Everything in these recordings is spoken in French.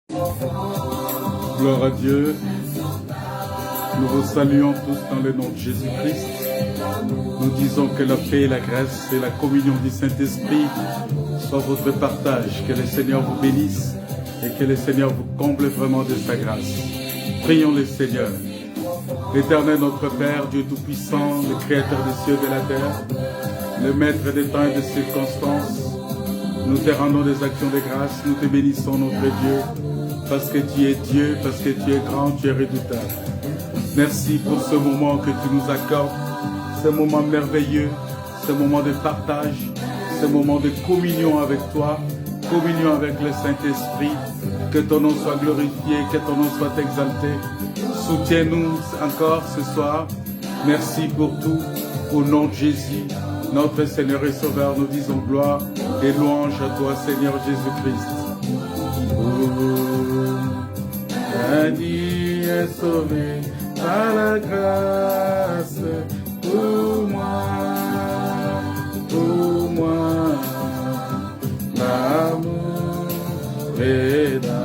Gloire à Dieu. Nous vous saluons tous dans le nom de Jésus-Christ. Nous disons que la paix, la grâce et la communion du Saint-Esprit soient votre partage. Que le Seigneur vous bénisse et que le Seigneur vous comble vraiment de sa grâce. Prions le Seigneur. L'Éternel notre Père, Dieu Tout-Puissant, le Créateur des cieux et de la terre, le Maître des temps et des circonstances, nous te rendons des actions de grâce, nous te bénissons notre Dieu, parce que tu es Dieu, parce que tu es grand, tu es redoutable. Merci pour ce moment que tu nous accordes, ce moment merveilleux, ce moment de partage, ce moment de communion avec toi, communion avec le Saint-Esprit. Que ton nom soit glorifié, que ton nom soit exalté. Soutiens-nous encore ce soir. Merci pour tout. Au nom de Jésus, notre Seigneur et Sauveur, nous disons gloire et louange à toi, Seigneur Jésus-Christ. Dieu est sauvé par la grâce pour moi, l'amour rédempteur.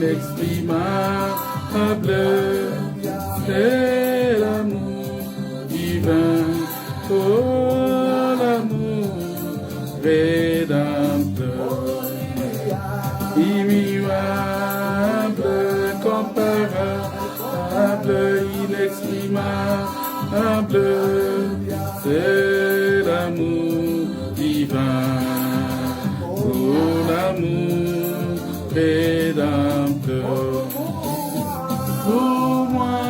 Inexprimable, c'est l'amour divin, oh l'amour rédempteur, immuable, comparable, inexprimable, c'est l'amour divin, oh l'amour rédempteur. Pour moi,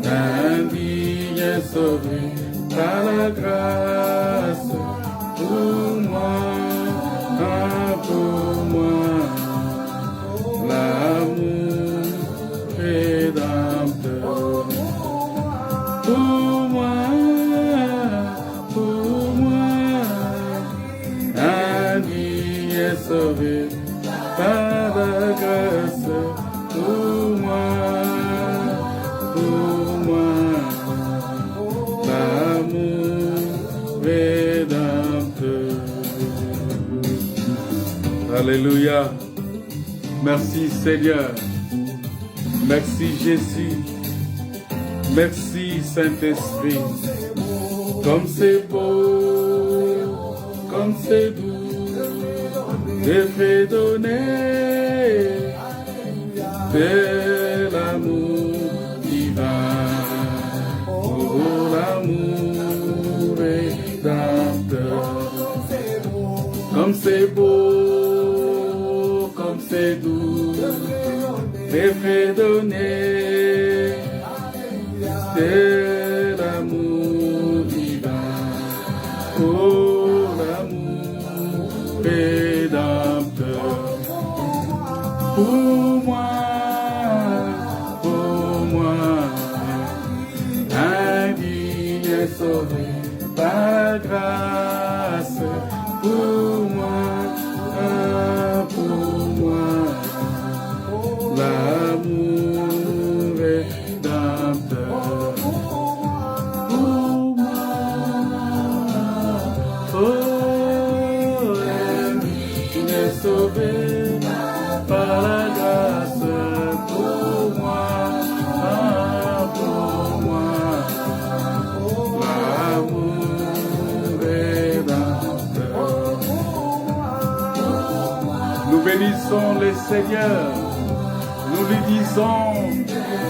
un digne est sauvé par la grâce. Pour moi, l'amour rédempteur. Pour moi, un digne est sauvé par la grâce. Pour moi, l'amour rédempteur. Alléluia. Merci Seigneur. Merci Jésus. Merci Saint-Esprit. Comme c'est beau, comme c'est doux, d'effet donné de l'amour divin, oh l'amour rédempteur. Comme c'est beau, comme c'est doux, d'effet donné de l'amour divin, oh l'amour rédempteur. Pour moi, un digne est sauvé par grâce. Pour moi, l'amour rédempteur. Pour moi, un digne est sauvé par la grâce. Pour moi, l'amour rédempteur. Nous bénissons le Seigneur, nous lui disons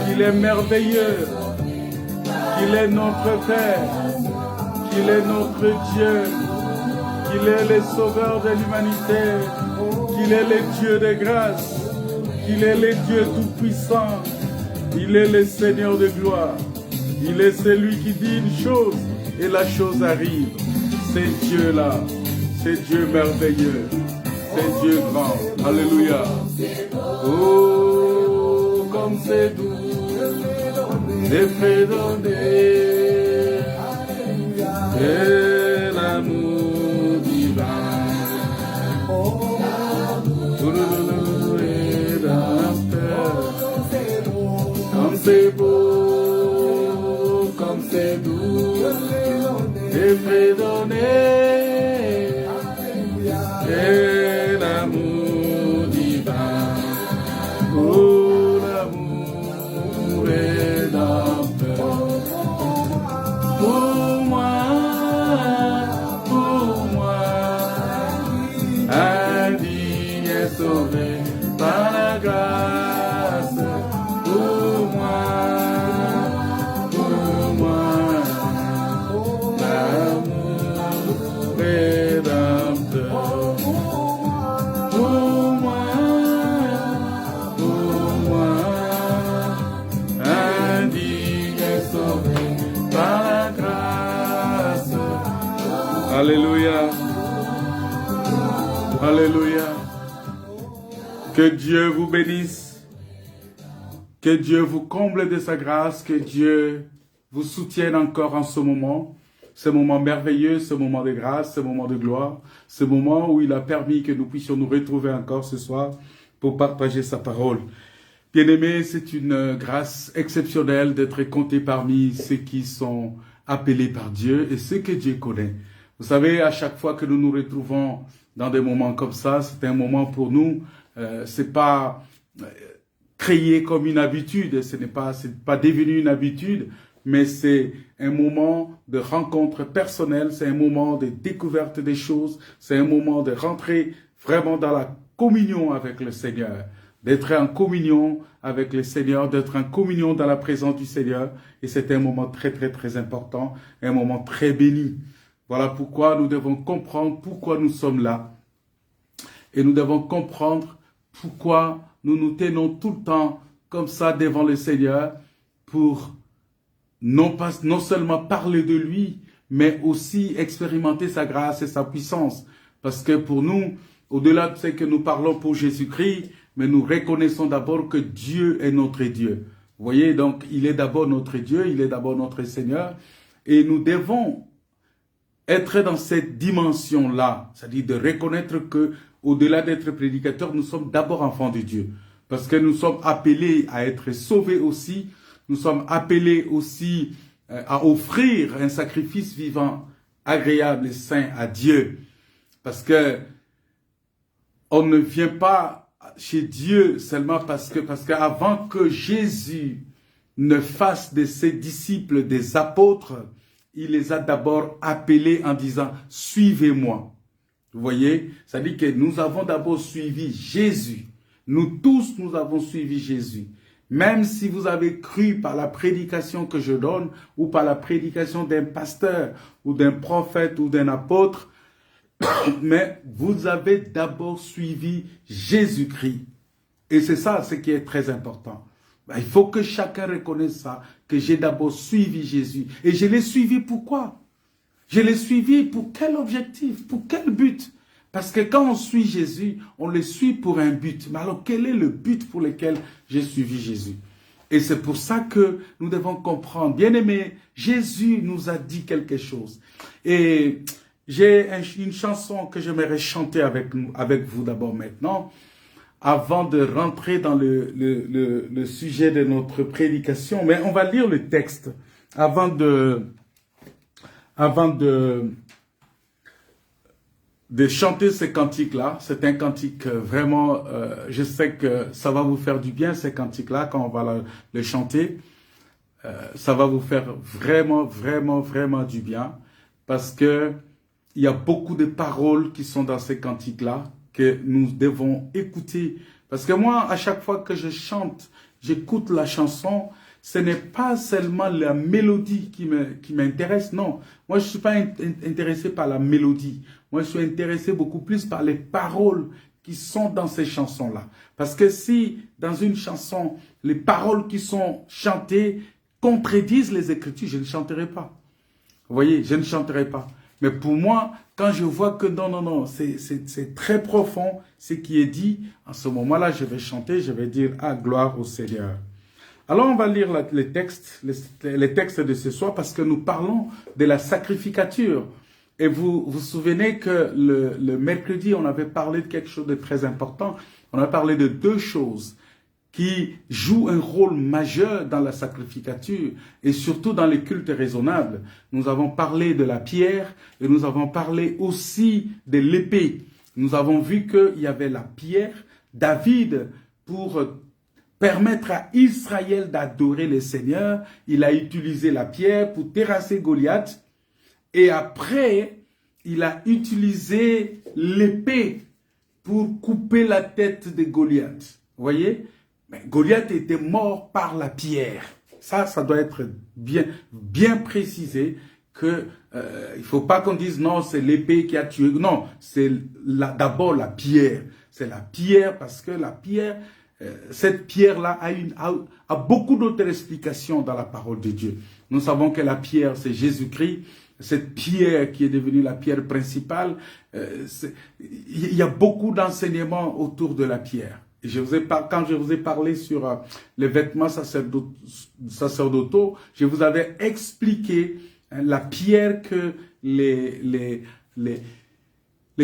qu'il est merveilleux, qu'il est notre Père, qu'il est notre Dieu, qu'il est le Sauveur de l'humanité, qu'il est le Dieu de grâce, qu'il est le Dieu tout-puissant, il est le Seigneur de gloire, il est celui qui dit une chose et la chose arrive. C'est Dieu-là, c'est Dieu merveilleux, c'est Dieu grand. Alléluia. Oh, comme c'est doux, d'effet donné, et l'amour t'est donné. Et l'amour divin, oh l'amour rédempteur. Pour moi, indigne et sauvé par la grâce. Pour moi, l'amour rédempteur. Pour moi, indigne et sauvé par la grâce. Alléluia. Alléluia. Que Dieu vous bénisse. Que Dieu vous comble de sa grâce. Que Dieu vous soutienne encore en ce moment merveilleux, ce moment de grâce, ce moment de gloire, ce moment où il a permis que nous puissions nous retrouver encore ce soir pour partager sa parole. Bien-aimés, c'est une grâce exceptionnelle d'être compté parmi ceux qui sont appelés par Dieu et ceux que Dieu connaît. Vous savez, à chaque fois que nous nous retrouvons dans des moments comme ça, c'est un moment pour nous, c'est pas créé comme une habitude, c'est pas devenu une habitude, mais c'est un moment de rencontre personnelle, c'est un moment de découverte des choses, c'est un moment de rentrer vraiment dans la communion avec le Seigneur, d'être en communion avec le Seigneur, d'être en communion dans la présence du Seigneur, et c'est un moment très très très important, un moment très béni. Voilà pourquoi nous devons comprendre pourquoi nous sommes là, et nous devons comprendre pourquoi nous nous tenons tout le temps comme ça devant le Seigneur pour non seulement parler de lui, mais aussi expérimenter sa grâce et sa puissance. Parce que pour nous, au-delà de ce que nous parlons pour Jésus-Christ, mais nous reconnaissons d'abord que Dieu est notre Dieu. Vous voyez, donc il est d'abord notre Dieu, il est d'abord notre Seigneur, et nous devons être dans cette dimension-là, c'est-à-dire de reconnaître que, au-delà d'être prédicateurs, nous sommes d'abord enfants de Dieu. Parce que nous sommes appelés à être sauvés aussi, nous sommes appelés aussi à offrir un sacrifice vivant, agréable et saint à Dieu. Parce que on ne vient pas chez Dieu seulement parce qu'avant que Jésus ne fasse de ses disciples des apôtres, il les a d'abord appelés en disant « Suivez-moi ». Vous voyez, ça dit que nous avons d'abord suivi Jésus. Nous tous, nous avons suivi Jésus. Même si vous avez cru par la prédication que je donne ou par la prédication d'un pasteur ou d'un prophète ou d'un apôtre, mais vous avez d'abord suivi Jésus-Christ. Et c'est ça ce qui est très important. Il faut que chacun reconnaisse ça, que j'ai d'abord suivi Jésus. Et je l'ai suivi pourquoi? Je l'ai suivi pour quel objectif? Pour quel but? Parce que quand on suit Jésus, on le suit pour un but. Mais alors, quel est le but pour lequel j'ai suivi Jésus? Et c'est pour ça que nous devons comprendre. Bien-aimés, Jésus nous a dit quelque chose. Et j'ai une chanson que j'aimerais chanter avec vous d'abord maintenant, avant de rentrer dans le sujet de notre prédication. Mais on va lire le texte avant de chanter ce cantique-là. C'est un cantique vraiment, je sais que ça va vous faire du bien, ce cantique-là, quand on va le chanter. Ça va vous faire vraiment, vraiment, vraiment du bien. Parce que il y a beaucoup de paroles qui sont dans ces cantiques-là que nous devons écouter. Parce que moi, à chaque fois que je chante, j'écoute la chanson, ce n'est pas seulement la mélodie qui m'intéresse, non. Moi, je ne suis pas intéressé par la mélodie. Moi, je suis intéressé beaucoup plus par les paroles qui sont dans ces chansons-là. Parce que si, dans une chanson, les paroles qui sont chantées contredisent les Écritures, je ne chanterai pas. Vous voyez, je ne chanterai pas. Mais pour moi, quand je vois que non, c'est très profond ce qui est dit, en ce moment-là, je vais chanter, je vais dire « Ah, gloire au Seigneur ». Alors, on va lire les textes de ce soir parce que nous parlons de la sacrificature. Et vous vous souvenez que le mercredi, on avait parlé de quelque chose de très important. On a parlé de deux choses. qui joue un rôle majeur dans la sacrificature et surtout dans les cultes raisonnables. Nous avons parlé de la pierre et nous avons parlé aussi de l'épée. Nous avons vu qu'il y avait la pierre, David, pour permettre à Israël d'adorer le Seigneur. Il a utilisé la pierre pour terrasser Goliath et après, il a utilisé l'épée pour couper la tête de Goliath. Vous voyez? Mais Goliath était mort par la pierre. Ça doit être bien précisé que il faut pas qu'on dise non, c'est l'épée qui a tué. Non, c'est d'abord la pierre. C'est la pierre parce que la pierre, cette pierre-là a beaucoup d'autres explications dans la parole de Dieu. Nous savons que la pierre, c'est Jésus-Christ. Cette pierre qui est devenue la pierre principale, il y a beaucoup d'enseignements autour de la pierre. Et quand je vous ai parlé sur les vêtements sacerdotaux, je vous avais expliqué la pierre que les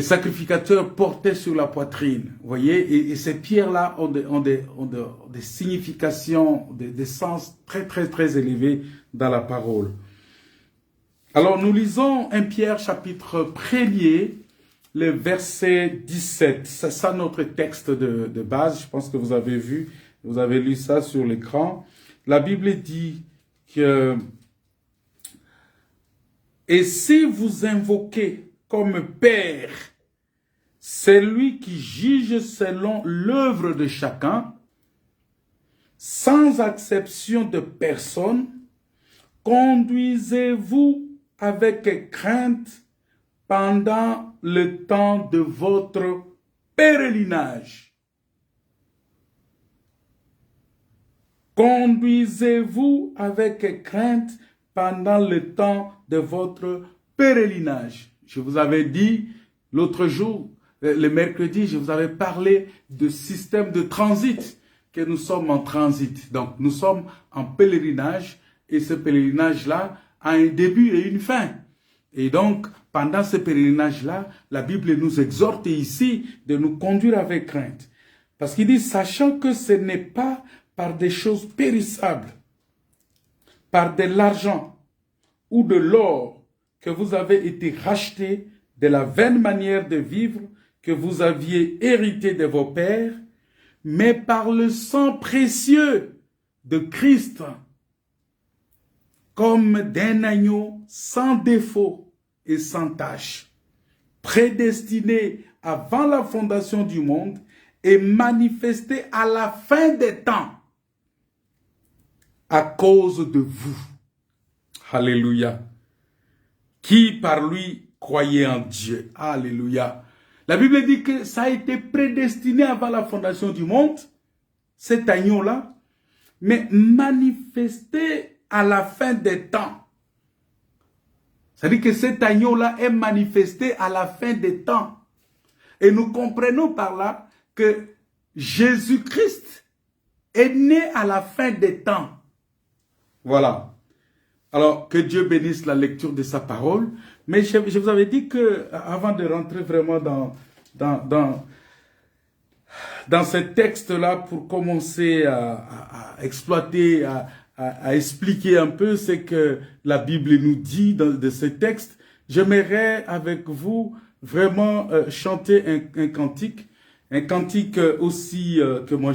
sacrificateurs portaient sur la poitrine. Vous voyez, et ces pierres-là ont des significations, des sens très, très, très élevés dans la parole. Alors, nous lisons 1 Pierre chapitre 1er, le verset 17. C'est ça notre texte de base. Je pense que vous avez vu, vous avez lu ça sur l'écran. La Bible dit que « Et si vous invoquez comme Père celui qui juge selon l'œuvre de chacun, sans acception de personne, conduisez-vous avec crainte pendant le temps de votre pèlerinage. Conduisez-vous avec crainte pendant le temps de votre pèlerinage. » Je vous avais dit l'autre jour, le mercredi, je vous avais parlé de système de transit, que nous sommes en transit. Donc, nous sommes en pèlerinage et ce pèlerinage-là a un début et une fin. Et donc, pendant ce pèlerinage-là, la Bible nous exhorte ici de nous conduire avec crainte. Parce qu'il dit, sachant que ce n'est pas par des choses périssables, par de l'argent ou de l'or que vous avez été rachetés de la vaine manière de vivre que vous aviez hérité de vos pères, mais par le sang précieux de Christ, comme d'un agneau sans défaut et sans tache, prédestiné avant la fondation du monde et manifesté à la fin des temps à cause de vous. Alléluia. Qui par lui croyait en Dieu. Alléluia. La Bible dit que ça a été prédestiné avant la fondation du monde, cet agneau-là, mais manifesté à la fin des temps. C'est-à-dire que cet agneau-là est manifesté à la fin des temps. Et nous comprenons par là que Jésus-Christ est né à la fin des temps. Voilà. Alors, que Dieu bénisse la lecture de sa parole. Mais je vous avais dit que, avant de rentrer vraiment dans ce texte-là, pour commencer à exploiter, à expliquer un peu ce que la Bible nous dit de ce texte, j'aimerais avec vous vraiment chanter un cantique aussi que moi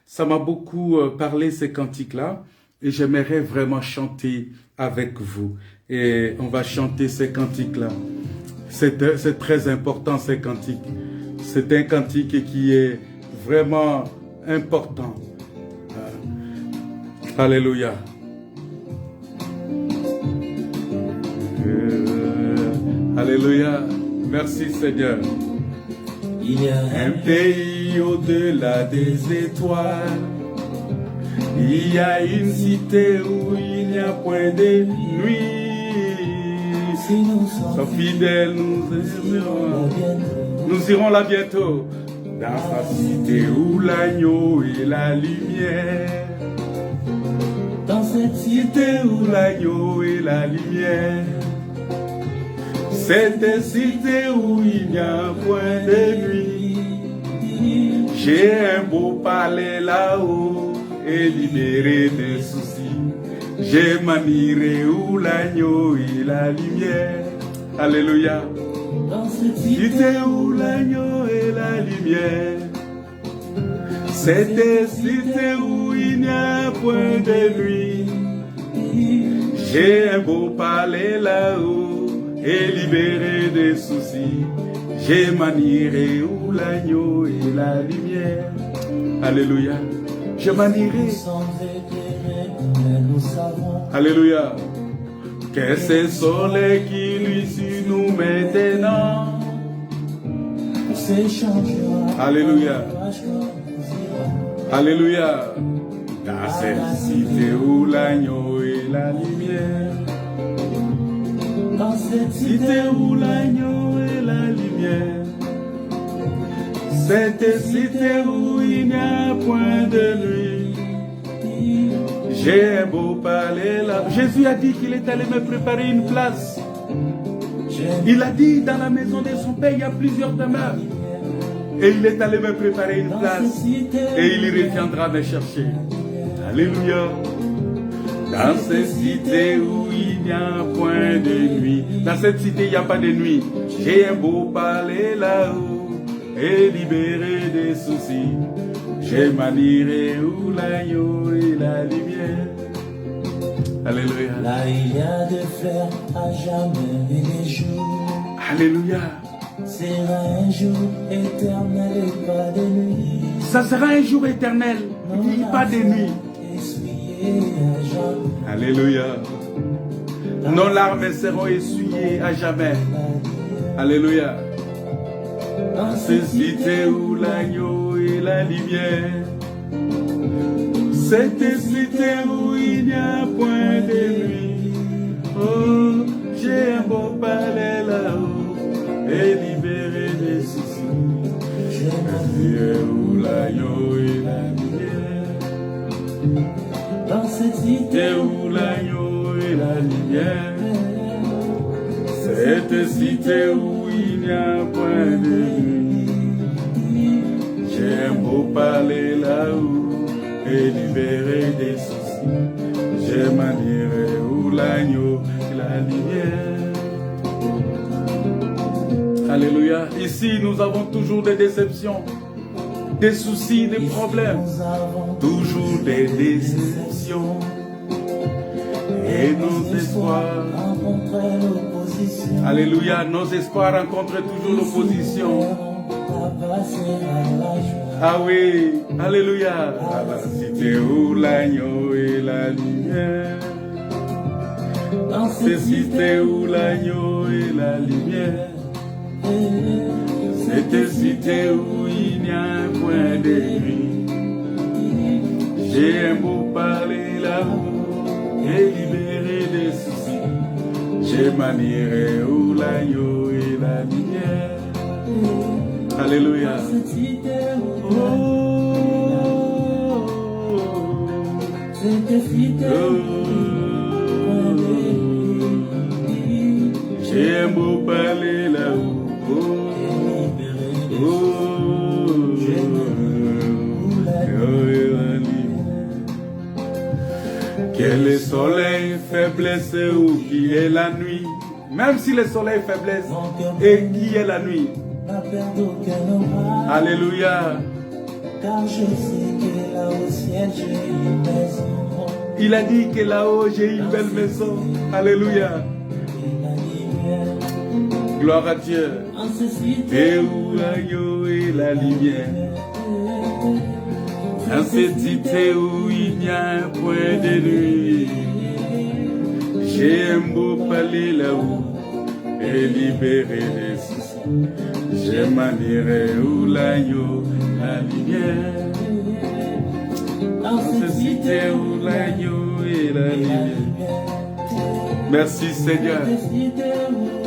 ça m'a beaucoup parlé, ces cantiques-là, et j'aimerais vraiment chanter avec vous. Et on va chanter ces cantiques-là. C'est très important, ces cantiques. C'est un cantique qui est vraiment important. Alléluia. Alléluia. Merci Seigneur. Il y a un pays au-delà des étoiles. Il y a une cité où il n'y a point de nuit. Si nous sommes fidèles, nous irons là bientôt. Dans sa cité où l'agneau est la lumière. Dans cette cité où l'agneau est la lumière. Cette cité où il n'y a point de nuit. J'ai un beau palais là-haut et libéré des soucis. J'ai m'admiré où l'agneau et la lumière. Alléluia. Dans cette Cité où l'agneau et la lumière. C'était cité où il n'y a point de nuit. J'ai un beau palais là-haut et libéré des soucis. J'ai m'admiré où l'agneau et la lumière. Alléluia. Je m'admiré. Alléluia. Que ce soleil qui luit sur nous maintenant. Alléluia. Alléluia. Dans cette cité où l'agneau et la lumière. Dans cette cité où l'agneau et la lumière. Cette cité où il n'y a point de nuit. J'ai un beau palais là. Jésus a dit qu'il est allé me préparer une place. Il a dit dans la maison de son père, il y a plusieurs demeures. Et il est allé me préparer une place. Et il reviendra me chercher. Alléluia. Dans cette cité où il n'y a point de nuit. Dans cette cité, il n'y a pas de nuit. J'ai un beau palais là-haut et libéré des soucis. J'ai m'admiré où l'agneau et la lumière. Alléluia. Là, il y a des fleurs à jamais et des jours. Alléluia. Sera un jour éternel et pas de nuit. Ça sera un jour éternel et pas de nuit. Alléluia. Nos larmes seront essuyées à jamais. Alléluia. Dans cette cité où l'agneau et la lumière. Cette cité où il n'y a point de nuit. Oh, j'ai un beau palais là-haut et libéré des soucis. J'ai où l'agneau et la lumière. Dans cette cité où l'agneau et la lumière. Cette cité où il n'y a point de nuit. J'ai un beau palais là-haut et libéré des soucis. J'ai m'admiré où l'agneau et la lumière. Alléluia. Ici, nous avons toujours des déceptions, des soucis, des problèmes. Toujours des déceptions. Et nos espoirs. Alléluia. Nos espoirs rencontrent toujours l'opposition. Ah oui. Alléluia. À la cité où l'agneau et la lumière. Dans cette cité où l'agneau et la lumière. Cette cité où il n'y a point de nuit. J'ai un beau palais là-haut et libéré des soucis. J'ai m'admiré où l'agneau et la lumière. Alléluia. J'ai un beau palais là-haut. Que le soleil faiblesse ou qui est la nuit, même si le soleil faiblesse et qui est la nuit. Alléluia. Car je sais que là au ciel j'ai une maison. Il a dit que là-haut j'ai une belle maison. Alléluia. Gloire à Dieu. Et où l'agneau et la lumière. Dans cette cité où il n'y a un point de nuit. J'ai un beau palais là-haut et libéré des soucis. Je m'admirais où l'agneau, la lumière. Dans cette cité où l'agneau et la lumière. Merci Seigneur.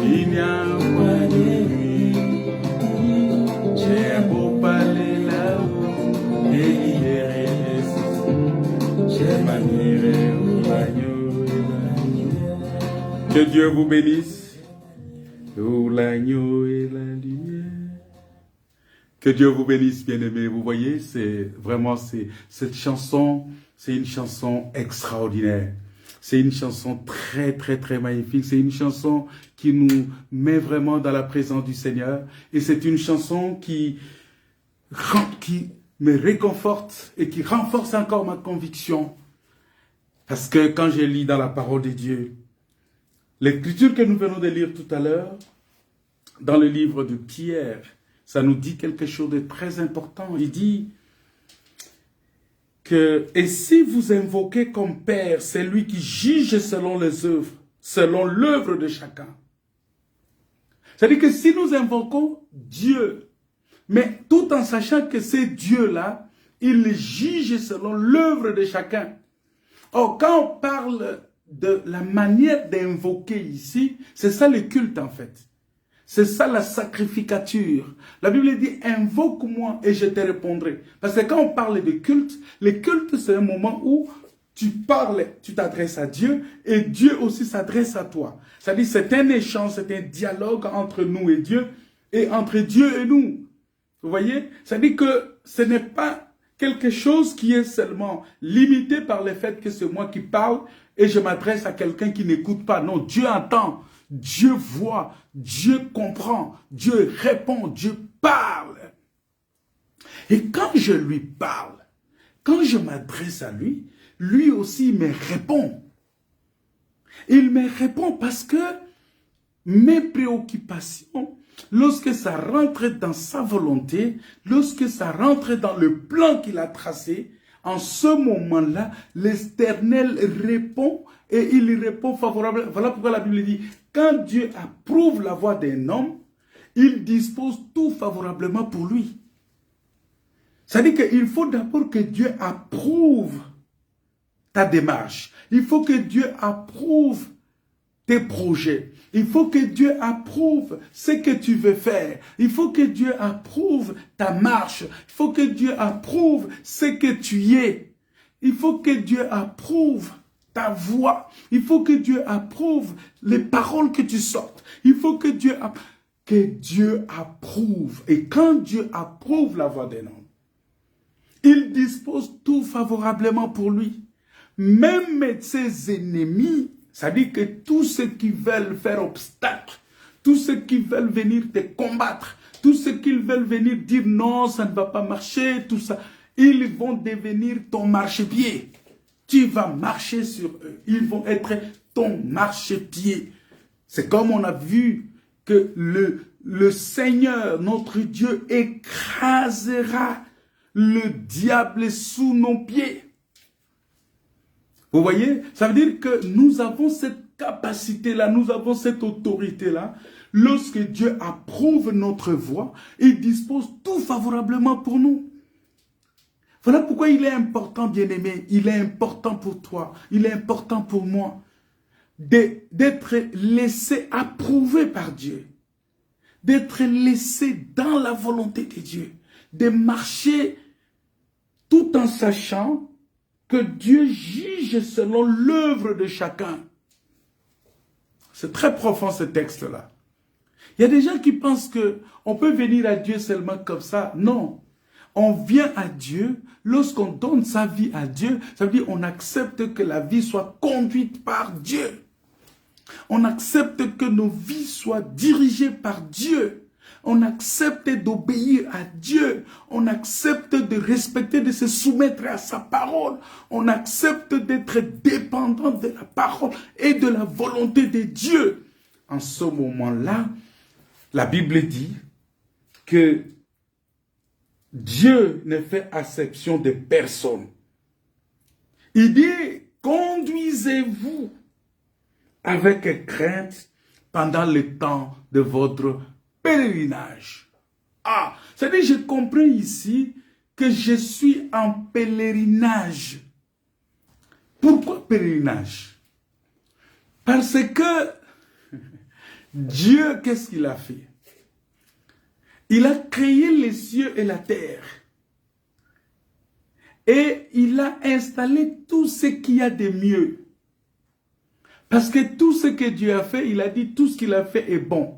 Il n'y a un point de nuit. J'ai un beau palais là-haut et libéré des soucis. Je m'admirais où l'agneau et la lumière. Que Dieu vous bénisse. Où l'agneau et la lumière. Que Dieu vous bénisse, bien-aimés. Vous voyez, c'est vraiment, cette chanson, c'est une chanson extraordinaire. C'est une chanson très, très, très magnifique. C'est une chanson qui nous met vraiment dans la présence du Seigneur. Et c'est une chanson qui me réconforte et qui renforce encore ma conviction. Parce que quand je lis dans la parole de Dieu, l'écriture que nous venons de lire tout à l'heure, dans le livre de Pierre, ça nous dit quelque chose de très important. Il dit que, et si vous invoquez comme Père celui qui juge selon les œuvres, selon l'œuvre de chacun. C'est-à-dire que si nous invoquons Dieu, mais tout en sachant que c'est Dieu-là, il juge selon l'œuvre de chacun. Or, quand on parle de la manière d'invoquer ici, c'est ça le culte en fait. C'est ça la sacrificature. La Bible dit, invoque-moi et je te répondrai. Parce que quand on parle de culte, le culte c'est un moment où tu parles, tu t'adresses à Dieu et Dieu aussi s'adresse à toi. C'est-à-dire c'est un échange, c'est un dialogue entre nous et Dieu et entre Dieu et nous. Vous voyez? C'est-à-dire que ce n'est pas quelque chose qui est seulement limité par le fait que c'est moi qui parle et je m'adresse à quelqu'un qui n'écoute pas. Non, Dieu entend. Dieu voit, Dieu comprend, Dieu répond, Dieu parle. Et quand je lui parle, quand je m'adresse à lui, lui aussi me répond. Il me répond parce que mes préoccupations, lorsque ça rentre dans sa volonté, lorsque ça rentre dans le plan qu'il a tracé, en ce moment-là, l'Éternel répond et il répond favorablement. Voilà pourquoi la Bible dit, quand Dieu approuve la voix d'un homme, il dispose tout favorablement pour lui. C'est-à-dire qu'il faut d'abord que Dieu approuve ta démarche. Il faut que Dieu approuve tes projets. Il faut que Dieu approuve ce que tu veux faire. Il faut que Dieu approuve ta marche. Il faut que Dieu approuve ce que tu es. Il faut que Dieu approuve ta voix. Il faut que Dieu approuve les paroles que tu sortes. Il faut que Dieu approuve. Et quand Dieu approuve la voix d'un homme, il dispose tout favorablement pour lui. Même ses ennemis, ça dit que tous ceux qui veulent faire obstacle, tous ceux qui veulent venir te combattre, tous ceux qui veulent venir dire non, ça ne va pas marcher, tout ça, ils vont devenir ton marchepied. Tu vas marcher sur eux. Ils vont être ton marchepied. C'est comme on a vu que le Seigneur, notre Dieu, écrasera le diable sous nos pieds. Vous voyez, ça veut dire que nous avons cette capacité-là, nous avons cette autorité-là. Lorsque Dieu approuve notre voie, il dispose tout favorablement pour nous. Voilà pourquoi il est important, bien-aimé, il est important pour toi, il est important pour moi d'être laissé approuver par Dieu, d'être laissé dans la volonté de Dieu, de marcher tout en sachant que Dieu juge selon l'œuvre de chacun. C'est très profond ce texte-là. Il y a des gens qui pensent qu'on peut venir à Dieu seulement comme ça. Non. On vient à Dieu, lorsqu'on donne sa vie à Dieu, ça veut dire qu'on accepte que la vie soit conduite par Dieu. On accepte que nos vies soient dirigées par Dieu. On accepte d'obéir à Dieu. On accepte de respecter, de se soumettre à sa parole. On accepte d'être dépendant de la parole et de la volonté de Dieu. En ce moment-là, la Bible dit que Dieu ne fait acception de personne. Il dit, conduisez-vous avec crainte pendant le temps de votre pèlerinage. Ah, c'est-à-dire j'ai compris ici que je suis en pèlerinage. Pourquoi pèlerinage? Parce que Dieu, qu'est-ce qu'il a fait? Il a créé les cieux et la terre. Et il a installé tout ce qu'il y a de mieux. Parce que tout ce que Dieu a fait, il a dit tout ce qu'il a fait est bon.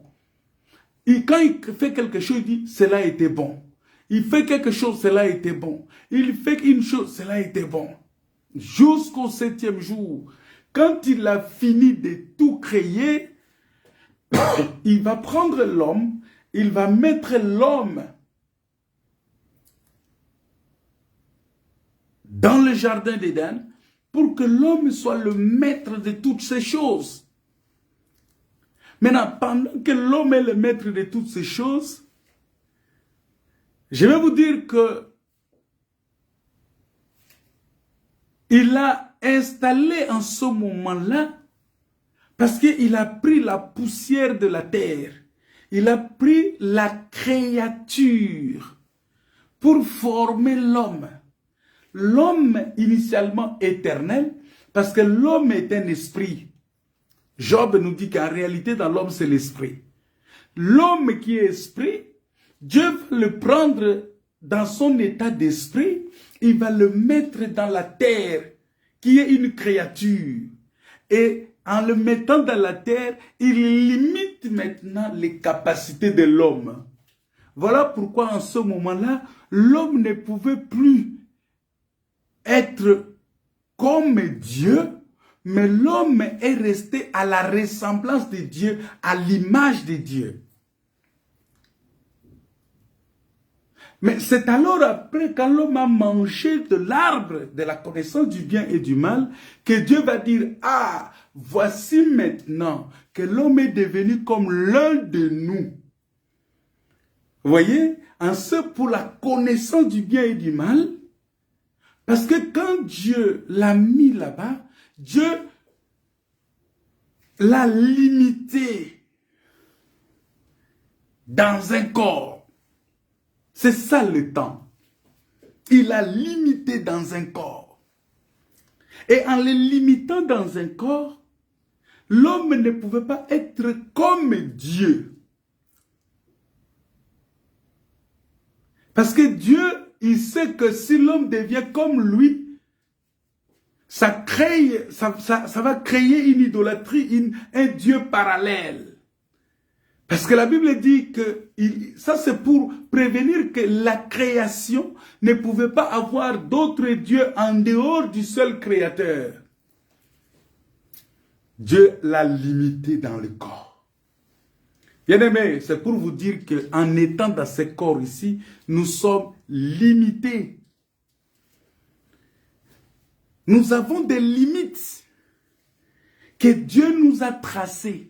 Et quand il fait quelque chose, il dit cela était bon. Il fait quelque chose, cela était bon. Il fait une chose, cela était bon. Jusqu'au 7e jour, quand il a fini de tout créer, il va prendre l'homme, il va mettre l'homme dans le jardin d'Éden pour que l'homme soit le maître de toutes ces choses. Maintenant, pendant que l'homme est le maître de toutes ces choses, je vais vous dire que il a installé en ce moment-là, parce qu'il a pris la poussière de la terre, il a pris la créature pour former l'homme. L'homme initialement éternel, parce que l'homme est un esprit. Job nous dit qu'en réalité, dans l'homme, c'est l'esprit. L'homme qui est esprit, Dieu va le prendre dans son état d'esprit, il va le mettre dans la terre, qui est une créature. Et en le mettant dans la terre, il limite maintenant les capacités de l'homme. Voilà pourquoi en ce moment-là, l'homme ne pouvait plus être comme Dieu, mais l'homme est resté à la ressemblance de Dieu, à l'image de Dieu. Mais c'est alors après, quand l'homme a mangé de l'arbre de la connaissance du bien et du mal, que Dieu va dire, ah, voici maintenant que l'homme est devenu comme l'un de nous. Vous voyez, en ce pour la connaissance du bien et du mal, parce que quand Dieu l'a mis là-bas, Dieu l'a limité dans un corps. C'est ça le temps. Il l'a limité dans un corps. Et en le limitant dans un corps, l'homme ne pouvait pas être comme Dieu. Parce que Dieu, il sait que si l'homme devient comme lui, ça va créer une idolâtrie, un Dieu parallèle. Parce que la Bible dit que ça c'est pour prévenir que la création ne pouvait pas avoir d'autres dieux en dehors du seul créateur. Dieu l'a limité dans le corps. Bien-aimés, c'est pour vous dire qu'en étant dans ce corps ici, nous sommes limités. Nous avons des limites que Dieu nous a tracées.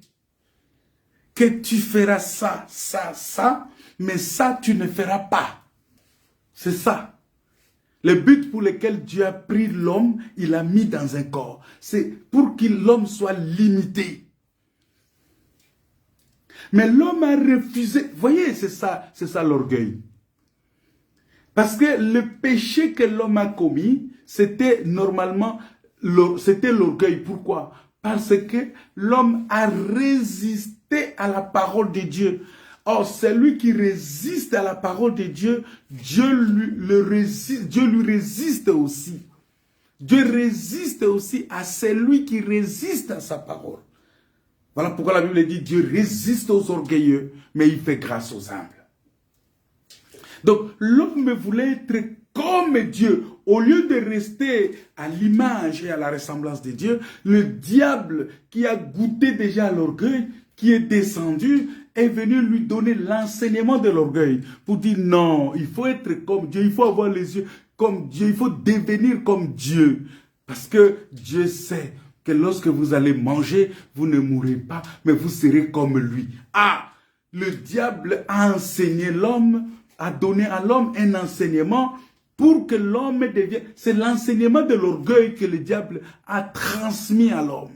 Que tu feras ça, ça, ça, mais ça, tu ne feras pas. C'est ça. Le but pour lequel Dieu a pris l'homme, il l'a mis dans un corps. C'est pour que l'homme soit limité. Mais l'homme a refusé. Vous voyez, c'est ça l'orgueil. Parce que le péché que l'homme a commis, c'était normalement, c'était l'orgueil. Pourquoi? Parce que l'homme a résisté à la parole de Dieu. Or, celui qui résiste à la parole de Dieu, Dieu lui résiste aussi. Dieu résiste aussi à celui qui résiste à sa parole. Voilà pourquoi la Bible dit Dieu résiste aux orgueilleux, mais il fait grâce aux humbles. Donc, l'homme voulait être comme Dieu. Au lieu de rester à l'image et à la ressemblance de Dieu, le diable qui a goûté déjà à l'orgueil, qui est descendu, est venu lui donner l'enseignement de l'orgueil. Pour dire non, il faut être comme Dieu, il faut avoir les yeux comme Dieu, il faut devenir comme Dieu. Parce que Dieu sait que lorsque vous allez manger, vous ne mourrez pas, mais vous serez comme lui. Ah, le diable a enseigné l'homme, a donné à l'homme un enseignement pour que l'homme devienne... C'est l'enseignement de l'orgueil que le diable a transmis à l'homme.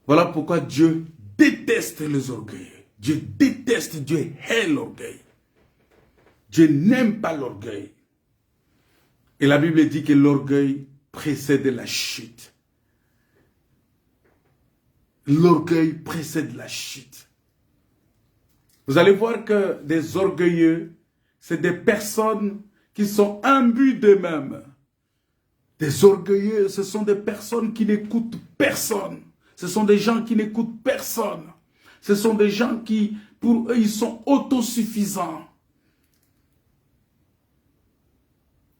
Voilà pourquoi Dieu déteste les orgueils. Dieu déteste, Dieu hait l'orgueil. Dieu n'aime pas l'orgueil. Et la Bible dit que l'orgueil précède la chute. L'orgueil précède la chute. Vous allez voir que des orgueilleux, c'est des personnes qui sont imbues d'eux-mêmes. Des orgueilleux, ce sont des personnes qui n'écoutent personne. Ce sont des gens qui n'écoutent personne. Ce sont des gens qui, pour eux, ils sont autosuffisants.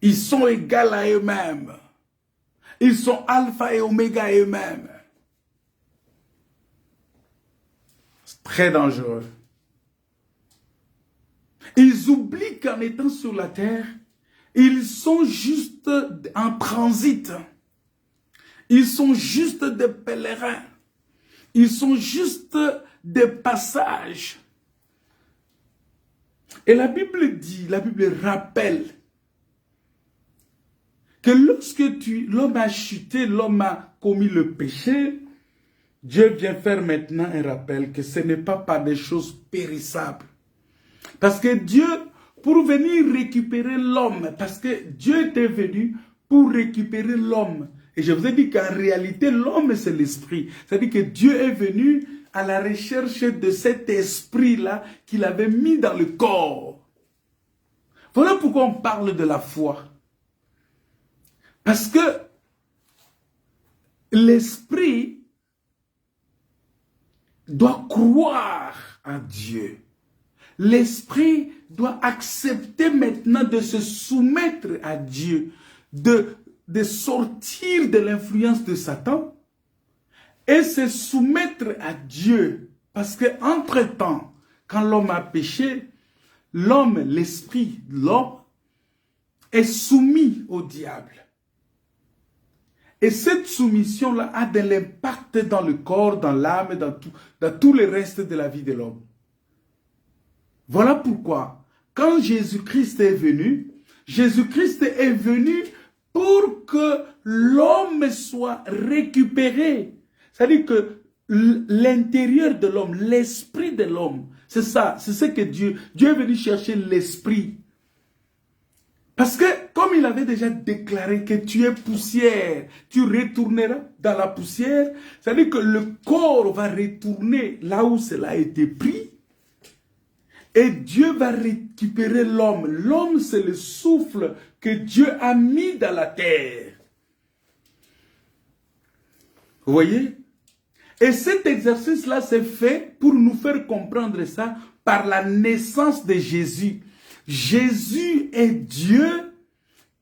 Ils sont égaux à eux-mêmes. Ils sont alpha et oméga à eux-mêmes. C'est très dangereux. Ils oublient qu'en étant sur la terre, ils sont juste en transit. Ils sont juste des pèlerins. Ils sont juste des passages. Et la Bible dit, la Bible rappelle que lorsque l'homme a chuté, l'homme a commis le péché, Dieu vient faire maintenant un rappel que ce n'est pas par des choses périssables. Parce que Dieu, pour venir récupérer l'homme, parce que Dieu était venu pour récupérer l'homme. Et je vous ai dit qu'en réalité, l'homme, c'est l'esprit. C'est-à-dire que Dieu est venu à la recherche de cet esprit-là qu'il avait mis dans le corps. Voilà pourquoi on parle de la foi. Parce que l'esprit doit croire à Dieu. L'esprit doit accepter maintenant de se soumettre à Dieu, de sortir de l'influence de Satan et se soumettre à Dieu. Parce que entre-temps, quand l'homme a péché, l'homme, l'esprit de l'homme, est soumis au diable. Et cette soumission-là a de l'impact dans le corps, dans l'âme, dans tout le reste de la vie de l'homme. Voilà pourquoi, quand Jésus-Christ est venu pour que l'homme soit récupéré. C'est-à-dire que l'intérieur de l'homme, l'esprit de l'homme, c'est ça, c'est ce que Dieu est venu chercher l'esprit. Parce que, comme il avait déjà déclaré que tu es poussière, tu retourneras dans la poussière, c'est-à-dire que le corps va retourner là où cela a été pris, et Dieu va récupérer l'homme. L'homme, c'est le souffle que Dieu a mis dans la terre. Vous voyez? Et cet exercice-là s'est fait pour nous faire comprendre ça par la naissance de Jésus. Jésus est Dieu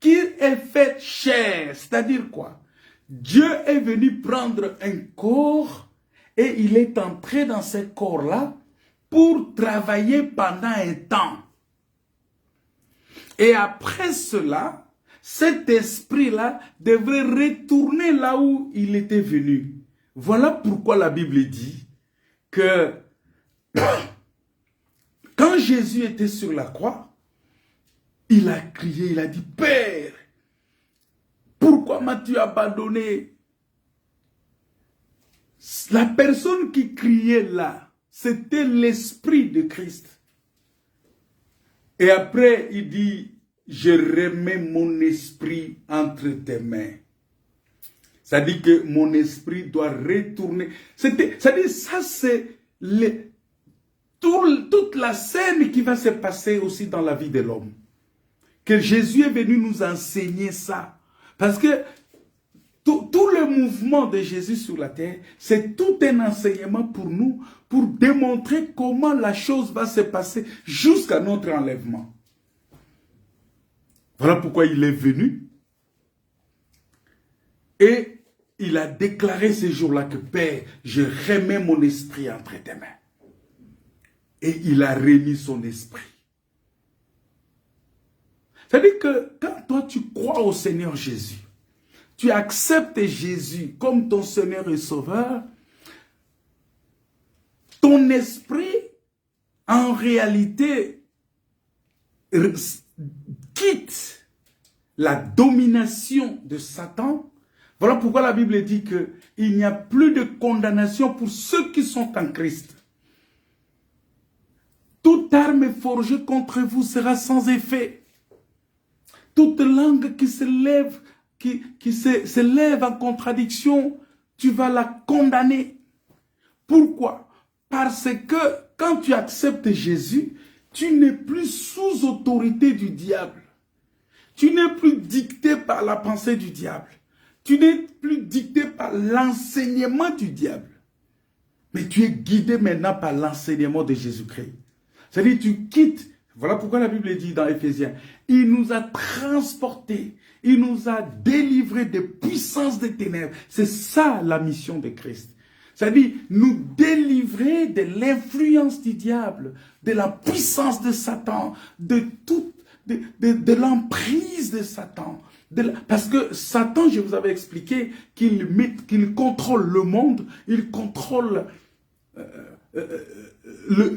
qui est fait chair. C'est-à-dire quoi? Dieu est venu prendre un corps et il est entré dans ce corps-là pour travailler pendant un temps. Et après cela, cet esprit-là devrait retourner là où il était venu. Voilà pourquoi la Bible dit que quand Jésus était sur la croix, il a crié, il a dit, « Père, pourquoi m'as-tu abandonné ?» La personne qui criait là, c'était l'esprit de Christ. Et après, il dit, « Je remets mon esprit entre tes mains. » Ça dit que mon esprit doit retourner. C'est-à-dire, ça c'est toute la scène qui va se passer aussi dans la vie de l'homme. Que Jésus est venu nous enseigner ça. Parce que tout le mouvement de Jésus sur la terre, c'est tout un enseignement pour nous, pour démontrer comment la chose va se passer jusqu'à notre enlèvement. Voilà pourquoi il est venu. Et il a déclaré ce jour-là que, Père, je remets mon esprit entre tes mains. Et il a remis son esprit. C'est-à-dire que quand toi tu crois au Seigneur Jésus, tu acceptes Jésus comme ton Seigneur et Sauveur, ton esprit, en réalité, quitte la domination de Satan. Voilà pourquoi la Bible dit qu'il n'y a plus de condamnation pour ceux qui sont en Christ. Toute arme forgée contre vous sera sans effet. Toute langue qui se lève, se lève en contradiction, tu vas la condamner. Pourquoi? Parce que quand tu acceptes Jésus, tu n'es plus sous autorité du diable. Tu n'es plus dicté par la pensée du diable. Tu n'es plus dicté par l'enseignement du diable. Mais tu es guidé maintenant par l'enseignement de Jésus-Christ. C'est-à-dire tu quittes Voilà pourquoi la Bible dit dans Éphésiens, il nous a transportés, il nous a délivrés des puissances des ténèbres. C'est ça la mission de Christ. C'est-à-dire nous délivrer de l'influence du diable, de la puissance de Satan, de l'emprise de Satan. Parce que Satan, je vous avais expliqué qu'il contrôle le monde, il contrôle...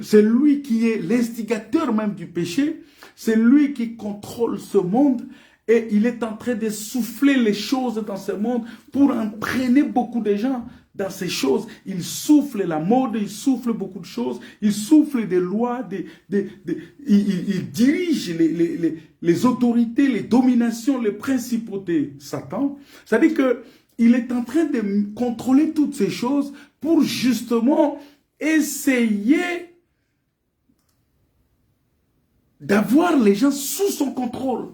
c'est lui qui est l'instigateur même du péché, c'est lui qui contrôle ce monde et il est en train de souffler les choses dans ce monde pour entraîner beaucoup de gens dans ces choses. Il souffle la mode, il souffle beaucoup de choses, il souffle des lois, il dirige les autorités, les dominations, les principautés, Satan. C'est-à-dire qu'il est en train de contrôler toutes ces choses pour justement essayer d'avoir les gens sous son contrôle.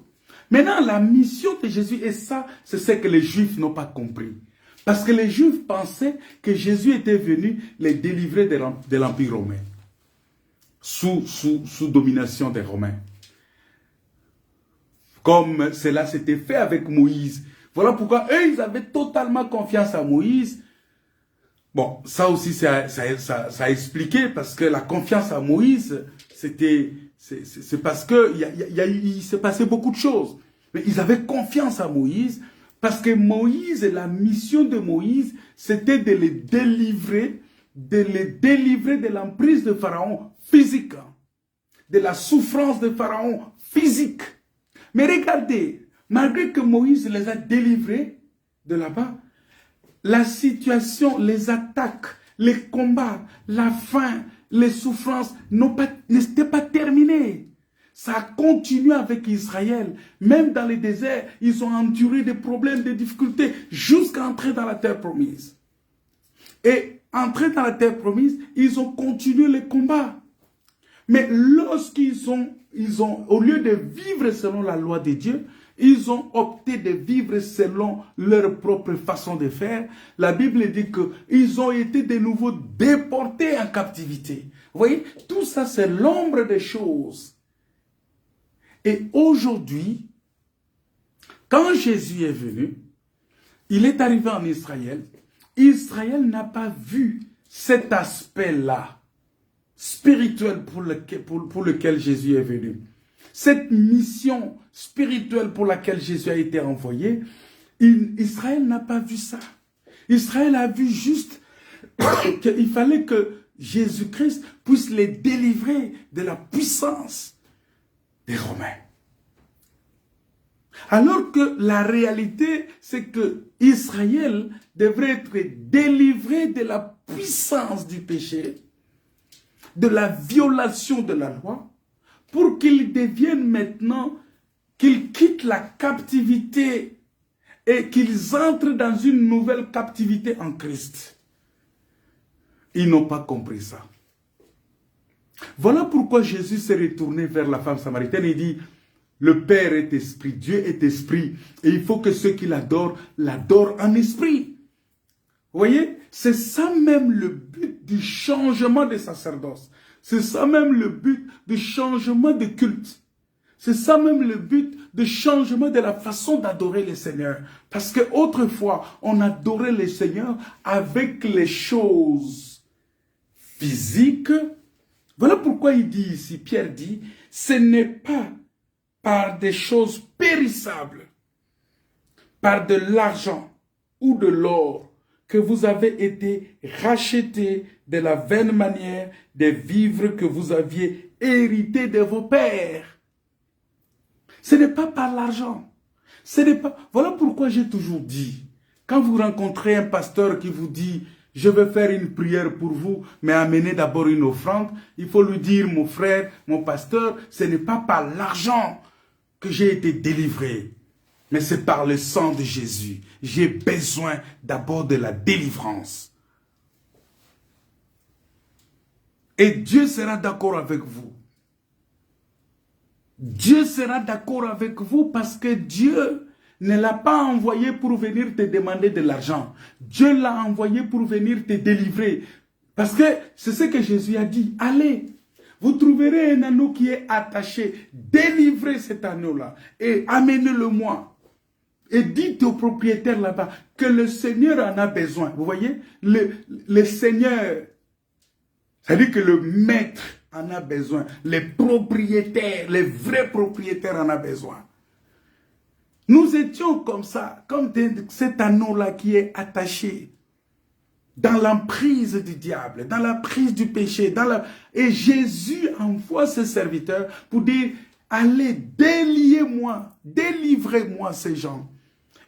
Maintenant, la mission de Jésus, et ça, c'est ce que les Juifs n'ont pas compris. Parce que les Juifs pensaient que Jésus était venu les délivrer de l'Empire romain, sous domination des Romains. Comme cela s'était fait avec Moïse. Voilà pourquoi eux, ils avaient totalement confiance à Moïse. Bon, ça aussi, ça a expliqué, parce que la confiance à Moïse, c'est parce que il s'est passé beaucoup de choses. Mais ils avaient confiance à Moïse, parce que Moïse, la mission de Moïse, c'était de les délivrer de l'emprise de Pharaon physique, de la souffrance de Pharaon physique. Mais regardez, malgré que Moïse les a délivrés de là-bas, la situation, les attaques, les combats, la faim, les souffrances n'étaient pas terminées. Ça a continué avec Israël. Même dans les déserts, ils ont enduré des problèmes, des difficultés, jusqu'à entrer dans la terre promise. Et entrer dans la terre promise, ils ont continué les combats. Mais lorsqu'ils ont, au lieu de vivre selon la loi de Dieu, ils ont opté de vivre selon leur propre façon de faire. La Bible dit qu'ils ont été de nouveau déportés en captivité. Vous voyez, tout ça c'est l'ombre des choses. Et aujourd'hui, quand Jésus est venu, il est arrivé en Israël. Israël n'a pas vu cet aspect-là, spirituel pour lequel Jésus est venu. Cette mission spirituelle pour laquelle Jésus a été envoyé, Israël n'a pas vu ça. Israël a vu juste qu'il fallait que Jésus-Christ puisse les délivrer de la puissance des Romains. Alors que la réalité, c'est que Israël devrait être délivré de la puissance du péché, de la violation de la loi, pour qu'ils deviennent maintenant, qu'ils quittent la captivité et qu'ils entrent dans une nouvelle captivité en Christ. Ils n'ont pas compris ça. Voilà pourquoi Jésus s'est retourné vers la femme samaritaine et dit, le Père est esprit, Dieu est esprit, et il faut que ceux qui l'adorent, l'adorent en esprit. Vous voyez, c'est ça même le but du changement de sacerdoce. C'est ça même le but du changement de culte. C'est ça même le but du changement de la façon d'adorer le Seigneur. Parce que autrefois, on adorait le Seigneur avec les choses physiques. Voilà pourquoi il dit ici, Pierre dit, ce n'est pas par des choses périssables, par de l'argent ou de l'or, que vous avez été rachetés de la vaine manière de vivre que vous aviez hérité de vos pères. Ce n'est pas par l'argent. Voilà pourquoi j'ai toujours dit, quand vous rencontrez un pasteur qui vous dit, je vais faire une prière pour vous, mais amenez d'abord une offrande, il faut lui dire, mon frère, mon pasteur, ce n'est pas par l'argent que j'ai été délivré. Mais c'est par le sang de Jésus. J'ai besoin d'abord de la délivrance. Et Dieu sera d'accord avec vous. Dieu sera d'accord avec vous parce que Dieu ne l'a pas envoyé pour venir te demander de l'argent. Dieu l'a envoyé pour venir te délivrer. Parce que c'est ce que Jésus a dit. Allez. Vous trouverez un anneau qui est attaché. Délivrez cet anneau-là et amenez-le-moi. Et dites au propriétaire là-bas que le Seigneur en a besoin. Vous voyez, le Seigneur, c'est-à-dire que le maître en a besoin. Les propriétaires, les vrais propriétaires en a besoin. Nous étions comme ça, comme cet anneau-là qui est attaché dans l'emprise du diable, dans la prise du péché. Et Jésus envoie ses serviteurs pour dire, allez, déliez-moi, délivrez-moi ces gens.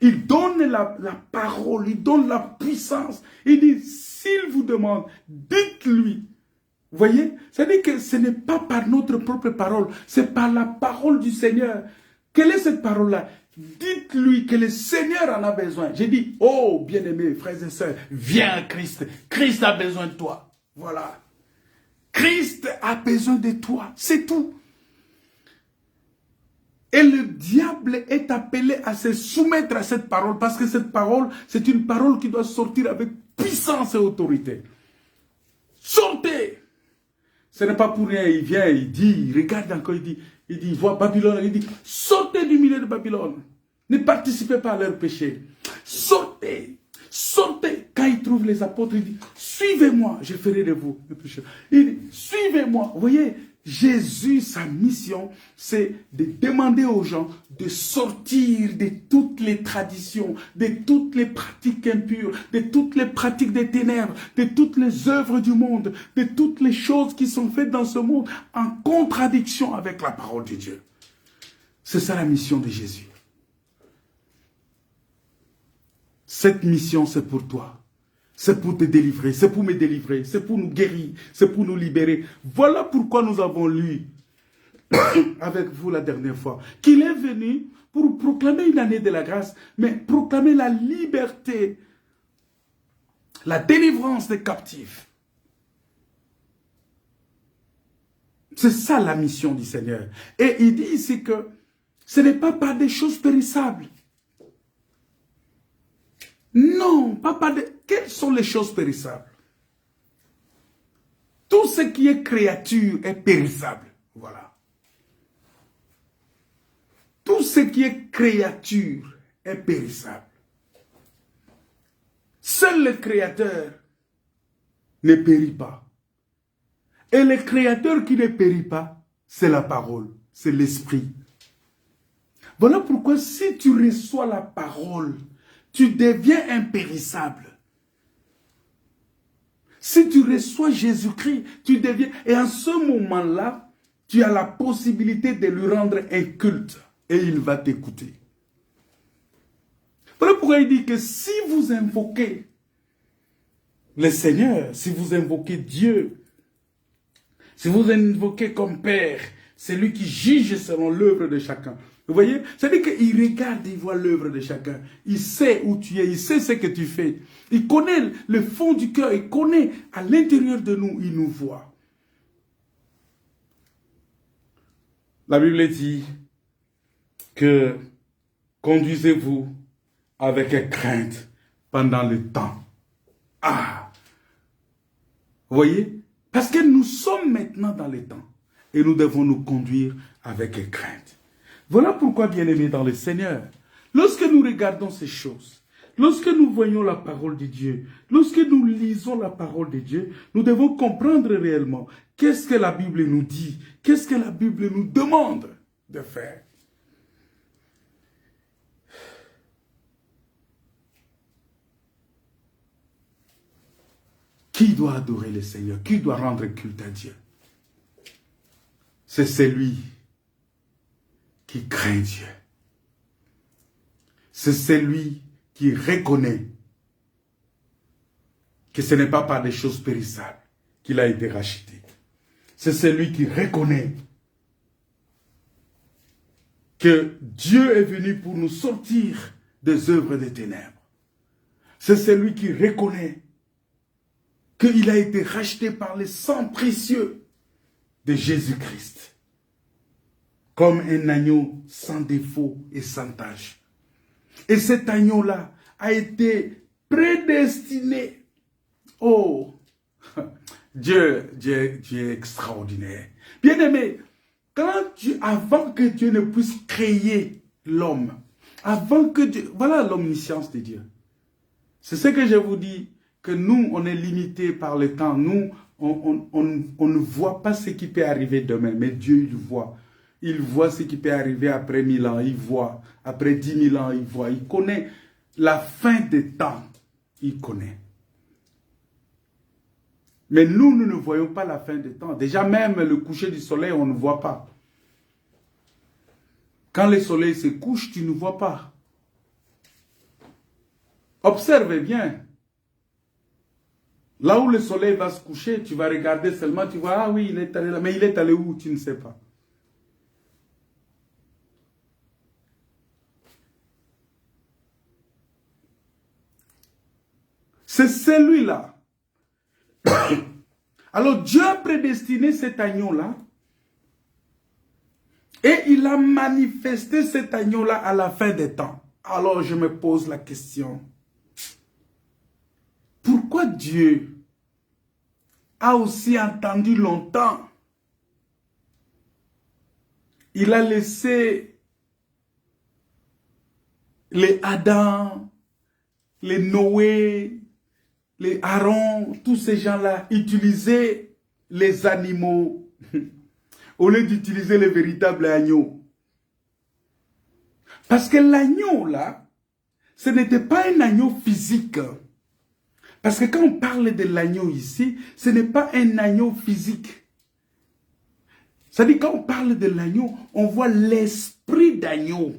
Il donne la parole, il donne la puissance. Il dit, s'il vous demande, dites-lui. Vous voyez? C'est-à-dire que ce n'est pas par notre propre parole, c'est par la parole du Seigneur. Quelle est cette parole-là? Dites-lui que le Seigneur en a besoin. J'ai dit, oh, bien-aimés, frères et sœurs, viens à Christ. Christ a besoin de toi. Voilà. Christ a besoin de toi. C'est tout. Et le diable est appelé à se soumettre à cette parole parce que cette parole, c'est une parole qui doit sortir avec puissance et autorité. Sortez! Ce n'est pas pour rien, il vient, il dit, il regarde encore, il dit, il voit Babylone, il dit, sortez du milieu de Babylone. Ne participez pas à leur péché. Sortez, sortez. Quand il trouve les apôtres, il dit, suivez-moi, je ferai de vous le péché. Il dit, suivez-moi. Vous voyez, Jésus, sa mission, c'est de demander aux gens de sortir de toutes les traditions, de toutes les pratiques impures, de toutes les pratiques des ténèbres, de toutes les œuvres du monde, de toutes les choses qui sont faites dans ce monde en contradiction avec la parole de Dieu. C'est ça la mission de Jésus. Cette mission, c'est pour toi. C'est pour te délivrer, c'est pour me délivrer, c'est pour nous guérir, c'est pour nous libérer. Voilà pourquoi nous avons lu avec vous la dernière fois qu'il est venu pour proclamer une année de la grâce, mais proclamer la liberté, la délivrance des captifs. C'est ça la mission du Seigneur. Et il dit ici que ce n'est pas par des choses périssables. Non, pas par des... Quelles sont les choses périssables? Tout ce qui est créature est périssable. Voilà. Tout ce qui est créature est périssable. Seul le Créateur ne périt pas. Et le Créateur qui ne périt pas, c'est la parole, c'est l'Esprit. Voilà pourquoi si tu reçois la parole, tu deviens impérissable. Si tu reçois Jésus-Christ, tu deviens... Et en ce moment-là, tu as la possibilité de lui rendre un culte. Et il va t'écouter. Voilà pourquoi il dit que si vous invoquez le Seigneur, si vous invoquez Dieu, si vous invoquez comme Père, c'est lui qui juge selon l'œuvre de chacun. Vous voyez? C'est-à-dire qu'il regarde, il voit l'œuvre de chacun. Il sait où tu es, il sait ce que tu fais. Il connaît le fond du cœur, il connaît à l'intérieur de nous, il nous voit. La Bible dit que conduisez-vous avec crainte pendant le temps. Ah! Vous voyez? Parce que nous sommes maintenant dans le temps et nous devons nous conduire avec crainte. Voilà pourquoi, bien-aimés dans le Seigneur, lorsque nous regardons ces choses, lorsque nous voyons la parole de Dieu, lorsque nous lisons la parole de Dieu, nous devons comprendre réellement qu'est-ce que la Bible nous dit, qu'est-ce que la Bible nous demande de faire. Qui doit adorer le Seigneur? Qui doit rendre culte à Dieu? C'est celui qui craint Dieu. C'est celui qui reconnaît que ce n'est pas par des choses périssables qu'il a été racheté. C'est celui qui reconnaît que Dieu est venu pour nous sortir des œuvres des ténèbres. C'est celui qui reconnaît qu'il a été racheté par le sang précieux de Jésus-Christ. Comme un agneau sans défaut et sans tache. Et cet agneau-là a été prédestiné. Oh, Dieu est extraordinaire. Bien aimé, avant que Dieu ne puisse créer l'homme, avant que Dieu... Voilà l'omniscience de Dieu. C'est ce que je vous dis, que nous, on est limité par le temps. Nous, on ne voit pas ce qui peut arriver demain, mais Dieu, il voit. Il voit ce qui peut arriver après 1000 ans, il voit. Après 10 000 ans, il voit. Il connaît la fin des temps. Il connaît. Mais nous ne voyons pas la fin des temps. Déjà même le coucher du soleil, on ne voit pas. Quand le soleil se couche, tu ne vois pas. Observez bien. Là où le soleil va se coucher, tu vas regarder seulement, tu vois, ah oui, il est allé là. Mais il est allé où? Tu ne sais pas. C'est celui-là. Alors Dieu a prédestiné cet agneau-là et il a manifesté cet agneau-là à la fin des temps. Alors je me pose la question. Pourquoi Dieu a aussi attendu longtemps? Il a laissé les Adam, les Noé, les Aaron, tous ces gens-là utilisaient les animaux au lieu d'utiliser les véritables agneaux. Parce que l'agneau là, ce n'était pas un agneau physique. Parce que quand on parle de l'agneau ici, ce n'est pas un agneau physique. C'est-à-dire quand on parle de l'agneau, on voit l'esprit d'agneau.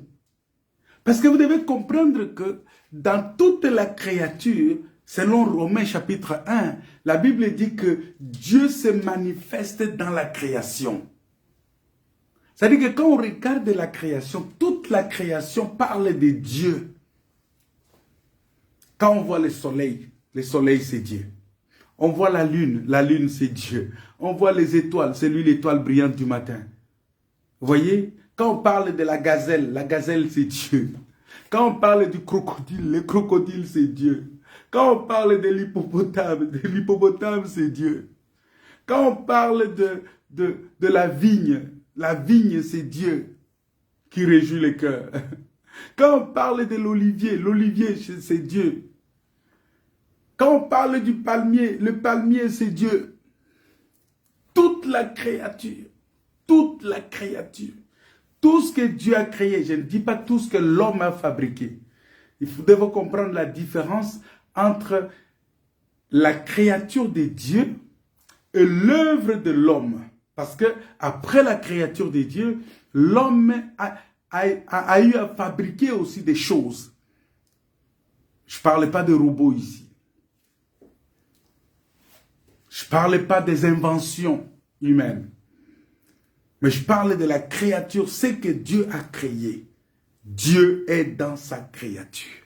Parce que vous devez comprendre que dans toute la créature, selon Romains chapitre 1, la Bible dit que Dieu se manifeste dans la création. C'est-à-dire que quand on regarde la création, toute la création parle de Dieu. Quand on voit le soleil c'est Dieu. On voit la lune c'est Dieu. On voit les étoiles, c'est lui l'étoile brillante du matin. Vous voyez, quand on parle de la gazelle c'est Dieu. Quand on parle du crocodile, le crocodile c'est Dieu. Quand on parle de l'hippopotame c'est Dieu. Quand on parle de la vigne c'est Dieu qui réjouit le cœur. Quand on parle de l'olivier c'est Dieu. Quand on parle du palmier, le palmier c'est Dieu. Toute la créature, tout ce que Dieu a créé, je ne dis pas tout ce que l'homme a fabriqué. Il faut devoir comprendre la différence entre la créature de Dieu et l'œuvre de l'homme. Parce que après la créature de Dieu, l'homme a eu à fabriquer aussi des choses. Je ne parle pas de robots ici. Je ne parle pas des inventions humaines. Mais je parle de la créature, ce que Dieu a créé. Dieu est dans sa créature.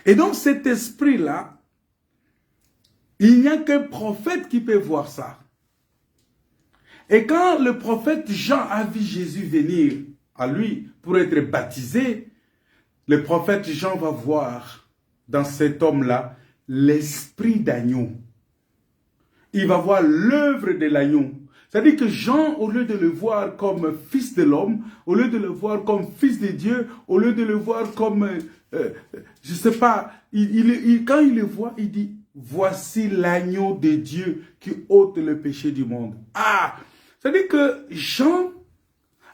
Et donc cet esprit-là, il n'y a qu'un prophète qui peut voir ça. Et quand le prophète Jean a vu Jésus venir à lui pour être baptisé, le prophète Jean va voir dans cet homme-là l'esprit d'agneau. Il va voir l'œuvre de l'agneau. C'est-à-dire que Jean, au lieu de le voir comme fils de l'homme, au lieu de le voir comme fils de Dieu, au lieu de le voir comme, je ne sais pas, quand il le voit, il dit, voici l'agneau de Dieu qui ôte le péché du monde. Ah, c'est-à-dire que Jean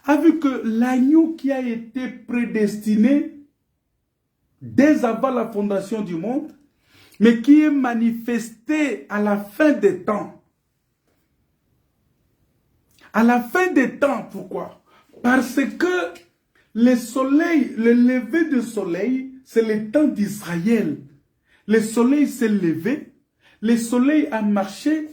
a vu que l'agneau qui a été prédestiné dès avant la fondation du monde, mais qui est manifesté à la fin des temps. À la fin des temps, pourquoi? Parce que le soleil, le lever du soleil, c'est le temps d'Israël. Le soleil s'est levé, le soleil a marché.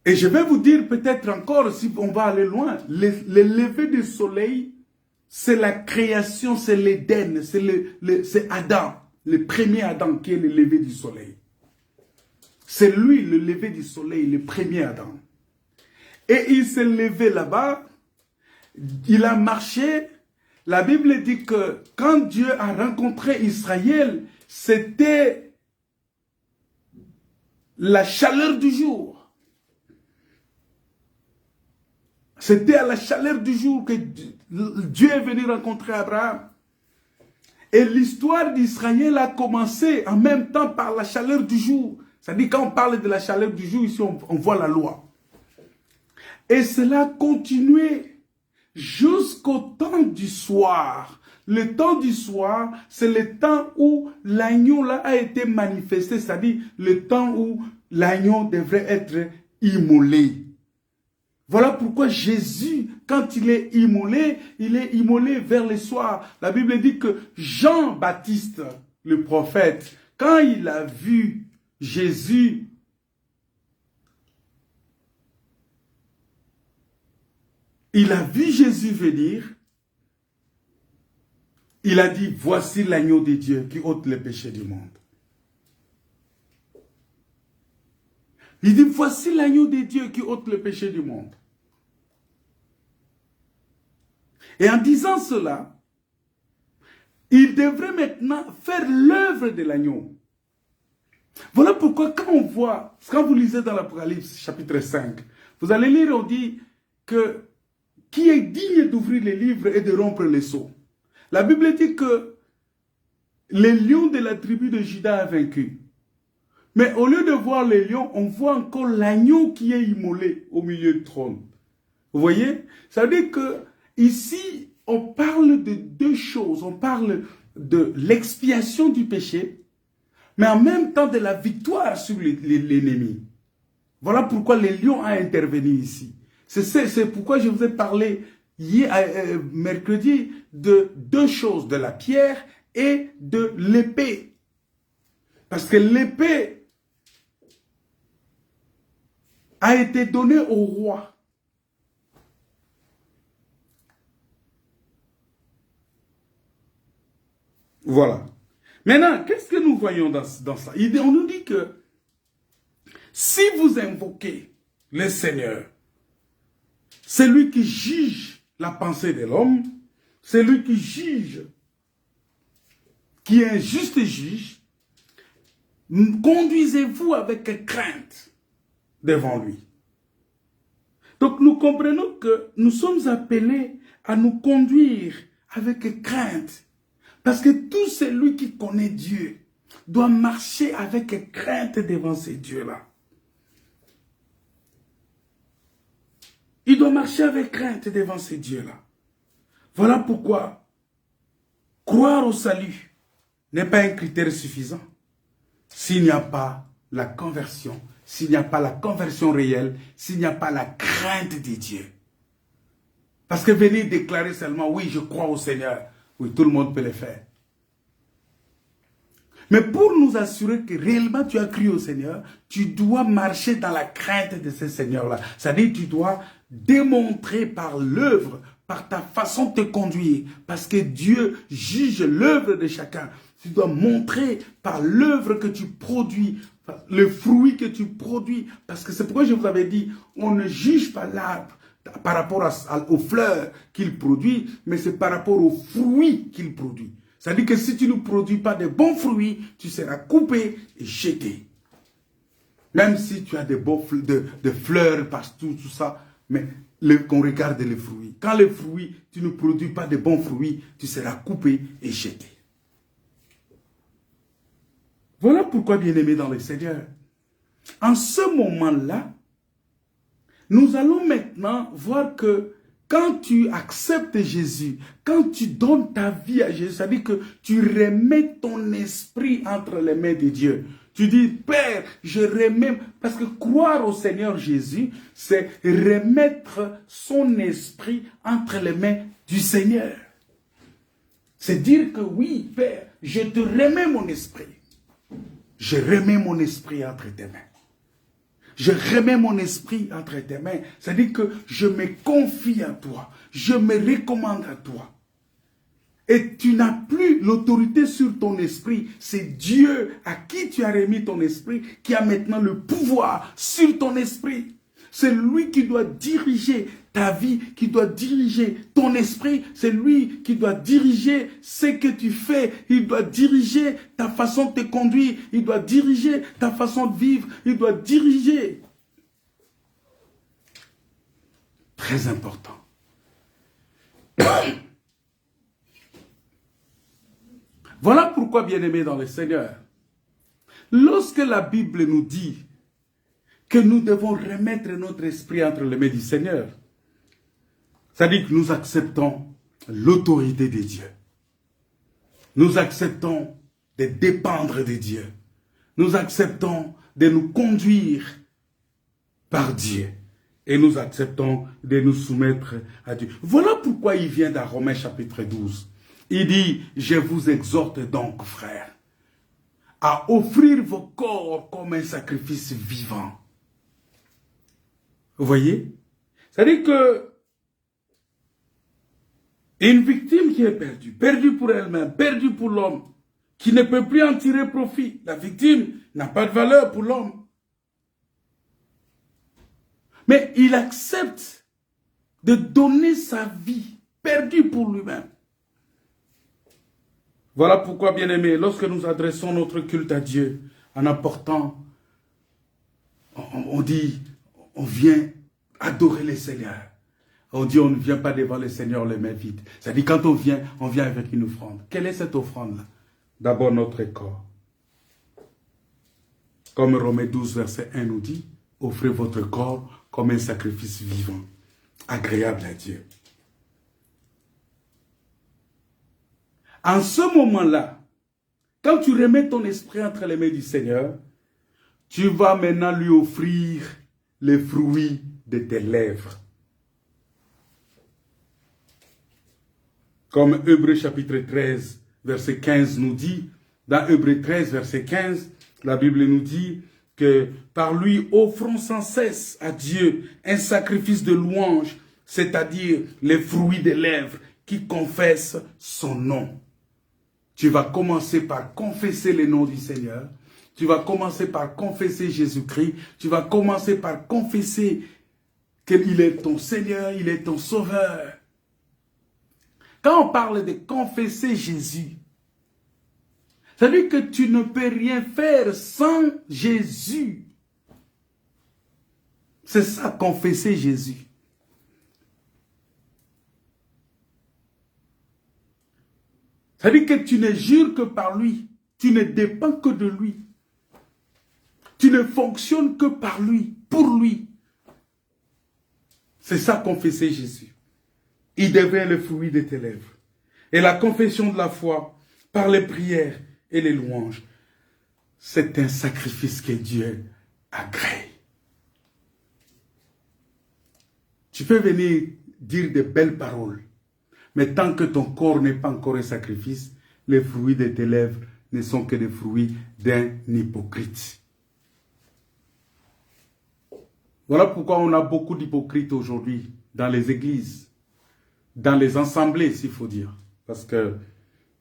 Et je vais vous dire peut-être encore, si on va aller loin, le lever du soleil, c'est la création, c'est l'Éden, c'est Adam, le premier Adam qui est le lever du soleil. C'est lui, le lever du soleil, le premier Adam. Et il s'est levé là-bas, il a marché. La Bible dit que quand Dieu a rencontré Israël, c'était la chaleur du jour. C'était à la chaleur du jour que Dieu est venu rencontrer Abraham. Et l'histoire d'Israël a commencé en même temps par la chaleur du jour. C'est-à-dire quand on parle de la chaleur du jour, ici on voit la loi. Et cela a continué jusqu'au temps du soir. Le temps du soir, c'est le temps où l'agneau là a été manifesté, c'est-à-dire le temps où l'agneau devrait être immolé. Voilà pourquoi Jésus, quand il est immolé vers le soir. La Bible dit que Jean-Baptiste, le prophète, quand il a vu Jésus, venir, il a dit, voici l'agneau de Dieu qui ôte les péchés du monde. Il dit, voici l'agneau de Dieu qui ôte le péché du monde. Et en disant cela, il devrait maintenant faire l'œuvre de l'agneau. Voilà pourquoi quand vous lisez dans l'Apocalypse chapitre 5, vous allez lire, on dit que qui est digne d'ouvrir les livres et de rompre les sceaux. La Bible dit que les lions de la tribu de Juda a vaincu. Mais au lieu de voir les lions, on voit encore l'agneau qui est immolé au milieu du trône. Vous voyez? Ça veut dire que ici, on parle de deux choses. On parle de l'expiation du péché, mais en même temps de la victoire sur l'ennemi. Voilà pourquoi les lions ont intervenu ici. C'est pourquoi je vous ai parlé mercredi de deux choses, de la pierre et de l'épée. Parce que l'épée a été donnée au roi. Voilà. Maintenant, qu'est-ce que nous voyons dans ça? On nous dit que si vous invoquez le Seigneur, c'est lui qui juge la pensée de l'homme, c'est lui qui juge, qui est un juste juge, conduisez-vous avec crainte devant lui. Donc nous comprenons que nous sommes appelés à nous conduire avec crainte. Parce que tout celui qui connaît Dieu doit marcher avec crainte devant ces dieux-là. Il doit marcher avec crainte devant ces dieux-là. Voilà pourquoi croire au salut n'est pas un critère suffisant. S'il n'y a pas la conversion, s'il n'y a pas la conversion réelle, s'il n'y a pas la crainte de Dieu. Parce que venir déclarer seulement, oui, je crois au Seigneur, oui, tout le monde peut le faire. Mais pour nous assurer que réellement tu as cru au Seigneur, tu dois marcher dans la crainte de ce Seigneur-là. C'est-à-dire tu dois démontrer par l'œuvre, par ta façon de te conduire, parce que Dieu juge l'œuvre de chacun. Tu dois montrer par l'œuvre que tu produis, le fruit que tu produis. Parce que c'est pourquoi je vous avais dit, on ne juge pas l'arbre par rapport aux fleurs qu'il produit, mais c'est par rapport aux fruits qu'il produit. C'est-à-dire que si tu ne produis pas de bons fruits, tu seras coupé et jeté. Même si tu as de fleurs partout, tout ça, mais qu'on regarde les fruits. Quand les fruits, tu ne produis pas de bons fruits, tu seras coupé et jeté. Voilà pourquoi, bien-aimés dans le Seigneur, en ce moment-là, nous allons maintenant voir que quand tu acceptes Jésus, quand tu donnes ta vie à Jésus, c'est-à-dire que tu remets ton esprit entre les mains de Dieu. Tu dis, Père, je remets, parce que croire au Seigneur Jésus, c'est remettre son esprit entre les mains du Seigneur. C'est dire que oui, Père, je te remets mon esprit. Je remets mon esprit entre tes mains. Je remets mon esprit entre tes mains. C'est-à-dire que je me confie à toi. Je me recommande à toi. Et tu n'as plus l'autorité sur ton esprit. C'est Dieu à qui tu as remis ton esprit qui a maintenant le pouvoir sur ton esprit. C'est lui qui doit diriger ta vie, qui doit diriger ton esprit. C'est lui qui doit diriger ce que tu fais. Il doit diriger ta façon de te conduire. Il doit diriger ta façon de vivre. Il doit diriger. Très important. Voilà pourquoi, bien-aimés dans le Seigneur, lorsque la Bible nous dit que nous devons remettre notre esprit entre les mains du Seigneur, c'est-à-dire que nous acceptons l'autorité de Dieu. Nous acceptons de dépendre de Dieu. Nous acceptons de nous conduire par Dieu. Et nous acceptons de nous soumettre à Dieu. Voilà pourquoi il vient dans Romains chapitre 12. Il dit, je vous exhorte donc, frères, à offrir vos corps comme un sacrifice vivant. Vous voyez? C'est-à-dire que une victime qui est perdue, perdue pour elle-même, perdue pour l'homme, qui ne peut plus en tirer profit. La victime n'a pas de valeur pour l'homme. Mais il accepte de donner sa vie, perdue pour lui-même. Voilà pourquoi, bien-aimés, lorsque nous adressons notre culte à Dieu, en apportant, on dit, on vient adorer le Seigneur. On dit, on ne vient pas devant le Seigneur les mains vides. C'est-à-dire, quand on vient avec une offrande. Quelle est cette offrande-là? D'abord, notre corps. Comme Romains 12, verset 1 nous dit, offrez votre corps comme un sacrifice vivant, agréable à Dieu. En ce moment-là, quand tu remets ton esprit entre les mains du Seigneur, tu vas maintenant lui offrir les fruits de tes lèvres. Comme Hébreux chapitre 13, verset 15 nous dit, dans Hébreux 13, verset 15, la Bible nous dit que par lui offrons sans cesse à Dieu un sacrifice de louange, c'est-à-dire les fruits des lèvres qui confessent son nom. Tu vas commencer par confesser le nom du Seigneur. Tu vas commencer par confesser Jésus-Christ. Tu vas commencer par confesser qu'il est ton Seigneur, il est ton Sauveur. Quand on parle de confesser Jésus, ça veut dire que tu ne peux rien faire sans Jésus. C'est ça, confesser Jésus. Ça veut dire que tu ne jures que par lui. Tu ne dépends que de lui. Tu ne fonctionnes que par lui, pour lui. C'est ça, confesser Jésus. Il devient le fruit de tes lèvres. Et la confession de la foi, par les prières et les louanges, c'est un sacrifice que Dieu agrée. Tu peux venir dire de belles paroles, mais tant que ton corps n'est pas encore un sacrifice, les fruits de tes lèvres ne sont que des fruits d'un hypocrite. Voilà pourquoi on a beaucoup d'hypocrites aujourd'hui dans les églises, dans les assemblées, s'il faut dire. Parce que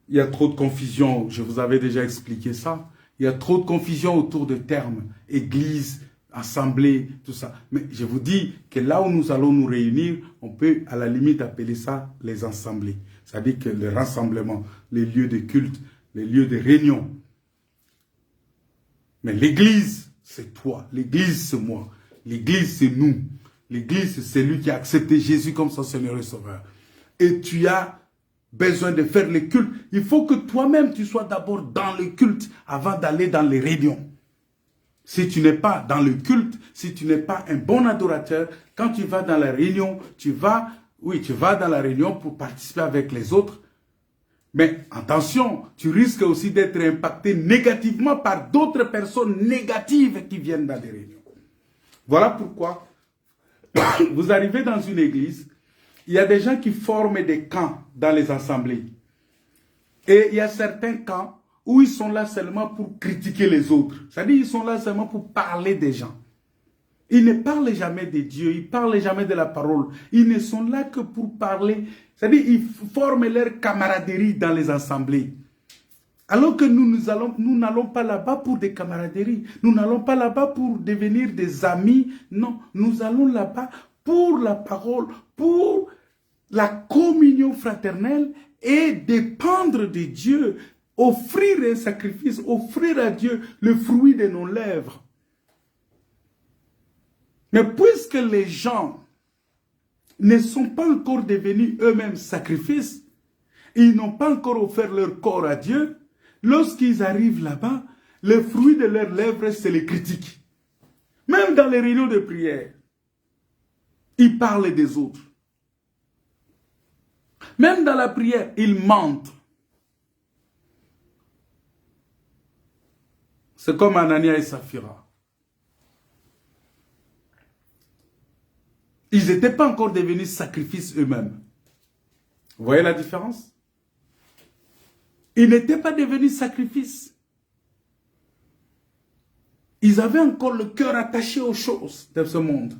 il y a trop de confusion, je vous avais déjà expliqué ça. Il y a trop de confusion autour de termes, église, assemblée, tout ça. Mais je vous dis que là où nous allons nous réunir, on peut à la limite appeler ça les assemblées. C'est-à-dire que le rassemblement, les lieux de culte, les lieux de réunion. Mais l'église, c'est toi. L'église, c'est moi. L'église, c'est nous. L'église, c'est celui qui a accepté Jésus comme son Seigneur et Sauveur. Et tu as besoin de faire le culte. Il faut que toi-même, tu sois d'abord dans le culte avant d'aller dans les réunions. Si tu n'es pas dans le culte, si tu n'es pas un bon adorateur, quand tu vas dans la réunion, tu vas dans la réunion pour participer avec les autres. Mais attention, tu risques aussi d'être impacté négativement par d'autres personnes négatives qui viennent dans les réunions. Voilà pourquoi vous arrivez dans une église, il y a des gens qui forment des camps dans les assemblées. Et il y a certains camps où ils sont là seulement pour critiquer les autres. C'est-à-dire qu'ils sont là seulement pour parler des gens. Ils ne parlent jamais de Dieu, ils ne parlent jamais de la parole. Ils ne sont là que pour parler. C'est-à-dire qu'ils forment leur camaraderie dans les assemblées. Alors que nous n'allons pas là-bas pour des camaraderies. Nous n'allons pas là-bas pour devenir des amis. Non, nous allons là-bas pour la parole, pour la communion fraternelle et dépendre de Dieu. Offrir un sacrifice, offrir à Dieu le fruit de nos lèvres. Mais puisque les gens ne sont pas encore devenus eux-mêmes sacrifices, ils n'ont pas encore offert leur corps à Dieu, lorsqu'ils arrivent là-bas, le fruit de leurs lèvres, c'est les critiques. Même dans les réunions de prière, ils parlent des autres. Même dans la prière, ils mentent. C'est comme Anania et Saphira. Ils n'étaient pas encore devenus sacrifices eux-mêmes. Vous voyez la différence? Ils n'étaient pas devenus sacrifices. Ils avaient encore le cœur attaché aux choses de ce monde.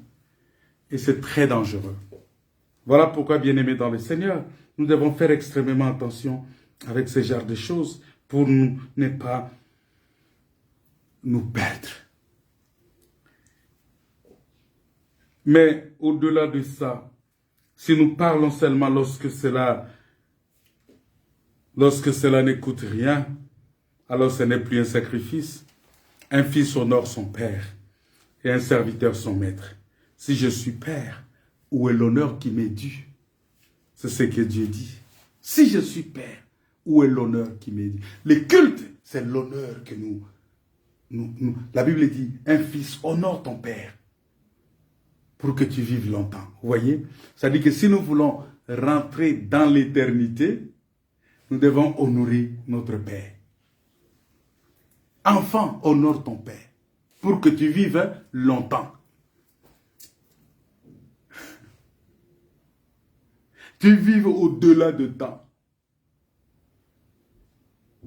Et c'est très dangereux. Voilà pourquoi, bien-aimés dans le Seigneur, nous devons faire extrêmement attention avec ce genre de choses pour ne pas nous perdre. Mais au-delà de ça, si nous parlons seulement lorsque cela n'écoute rien, alors ce n'est plus un sacrifice. Un fils honore son père et un serviteur son maître. Si je suis père, où est l'honneur qui m'est dû? C'est ce que Dieu dit. Si je suis père, où est l'honneur qui m'est dû? Le culte, c'est l'honneur que nous... La Bible dit, un fils honore ton père pour que tu vives longtemps. Vous voyez? Ça dit que si nous voulons rentrer dans l'éternité, nous devons honorer notre père. Enfant, honore ton père pour que tu vives longtemps. Tu vives au-delà de temps.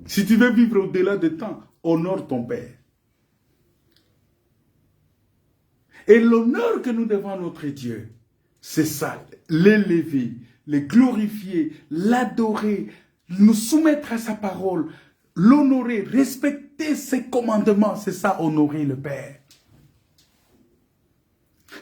Si tu veux vivre au-delà de temps, honore ton père. Et l'honneur que nous devons à notre Dieu, c'est ça, l'élever, le glorifier, l'adorer, nous soumettre à sa parole, l'honorer, respecter ses commandements, c'est ça, honorer le Père.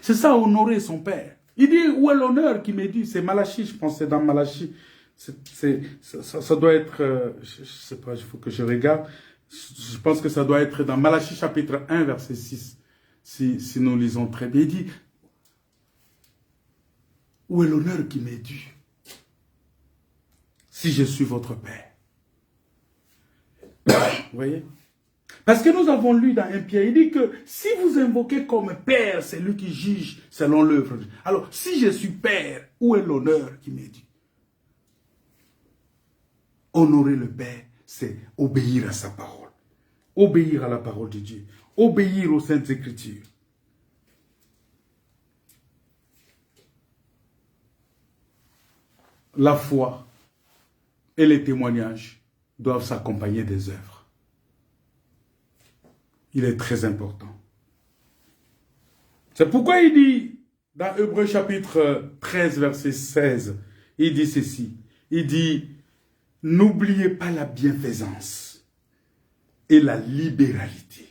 C'est ça, honorer son Père. Il dit, où est l'honneur qui m'est dû? C'est Malachie, je pense, c'est dans Malachie. Ça doit être, je ne sais pas, il faut que je regarde. Je pense que ça doit être dans Malachie chapitre 1, verset 6. Si nous lisons très bien, il dit, où est l'honneur qui m'est dû? Si je suis votre Père. Vous voyez? Parce que nous avons lu dans 1 Pierre, il dit que si vous invoquez comme Père, c'est lui qui juge selon l'œuvre. Alors, si je suis Père, où est l'honneur qui m'est dû? Honorer le Père, c'est obéir à sa parole. Obéir à la parole de Dieu. Obéir aux Saintes Écritures. La foi et les témoignages doivent s'accompagner des œuvres. Il est très important. C'est pourquoi il dit, dans Hébreux chapitre 13, verset 16, il dit ceci. Il dit, n'oubliez pas la bienfaisance et la libéralité.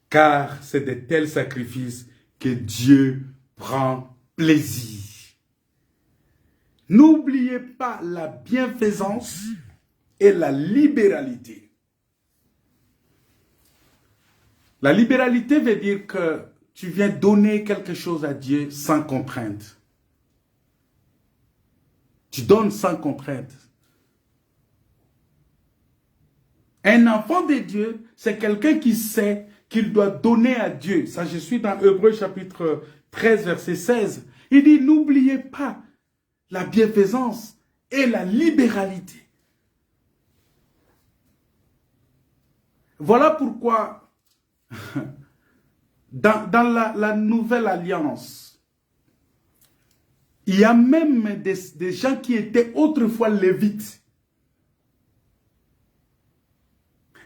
Car c'est de tels sacrifices que Dieu prend plaisir. N'oubliez pas la bienfaisance et la libéralité. La libéralité veut dire que tu viens donner quelque chose à Dieu sans contrainte. Tu donnes sans contrainte. Un enfant de Dieu, c'est quelqu'un qui sait qu'il doit donner à Dieu. Ça, je suis dans Hébreux chapitre 13, verset 16. Il dit, n'oubliez pas la bienfaisance et la libéralité. Voilà pourquoi, dans la nouvelle alliance, il y a même des gens qui étaient autrefois lévites.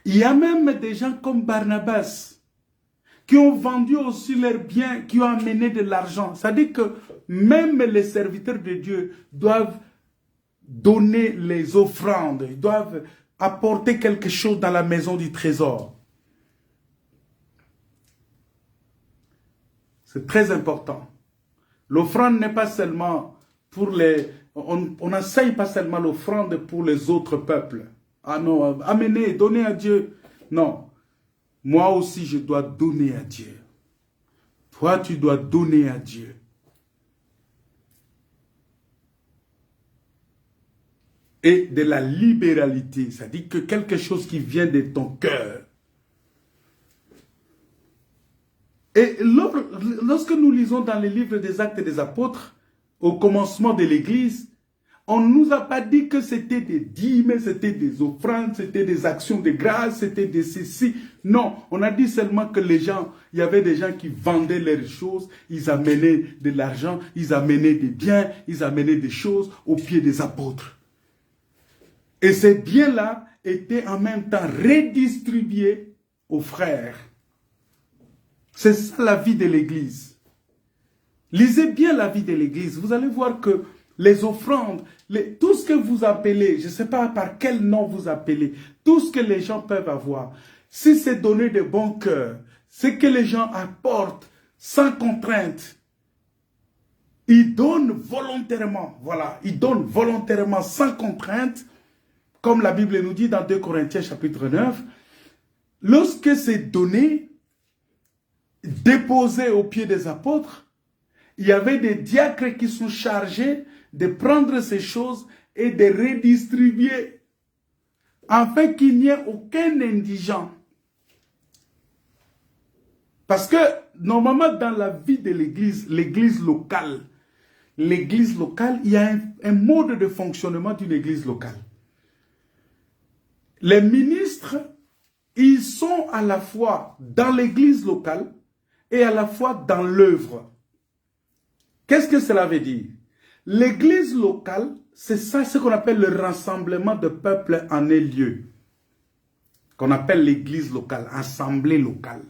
Il y a même des gens comme Barnabas qui ont vendu aussi leurs biens, qui ont amené de l'argent. C'est-à-dire que même les serviteurs de Dieu doivent donner les offrandes, ils doivent apporter quelque chose dans la maison du trésor. C'est très important. L'offrande n'est pas seulement pour les... On n'enseigne pas seulement l'offrande pour les autres peuples. Ah non, amenez, donnez à Dieu. Non. Moi aussi, je dois donner à Dieu. Toi, tu dois donner à Dieu. Et de la libéralité, c'est-à-dire que quelque chose qui vient de ton cœur. Et lorsque nous lisons dans les livres des Actes des Apôtres, au commencement de l'Église, on ne nous a pas dit que c'était des dîmes, c'était des offrandes, c'était des actions de grâce, c'était des ceci. Non, on a dit seulement que les gens, il y avait des gens qui vendaient leurs choses, ils amenaient de l'argent, ils amenaient des biens, ils amenaient des choses aux pieds des apôtres. Et ces biens-là étaient en même temps redistribués aux frères. C'est ça la vie de l'Église. Lisez bien la vie de l'Église. Vous allez voir que les offrandes, tout ce que vous appelez, je ne sais pas par quel nom vous appelez, tout ce que les gens peuvent avoir, si c'est donné de bon cœur, ce que les gens apportent sans contrainte, ils donnent volontairement, voilà, ils donnent volontairement sans contrainte, comme la Bible nous dit dans 2 Corinthiens chapitre 9, lorsque c'est donné, déposé aux pieds des apôtres, il y avait des diacres qui sont chargés de prendre ces choses et de redistribuer, afin qu'il n'y ait aucun indigent. Parce que, normalement, dans la vie de l'église locale, il y a un mode de fonctionnement d'une église locale. Les ministres, ils sont à la fois dans l'église locale et à la fois dans l'œuvre. Qu'est-ce que cela veut dire? L'église locale, c'est ça ce qu'on appelle le rassemblement de peuples en un lieu. Qu'on appelle l'église locale, assemblée locale.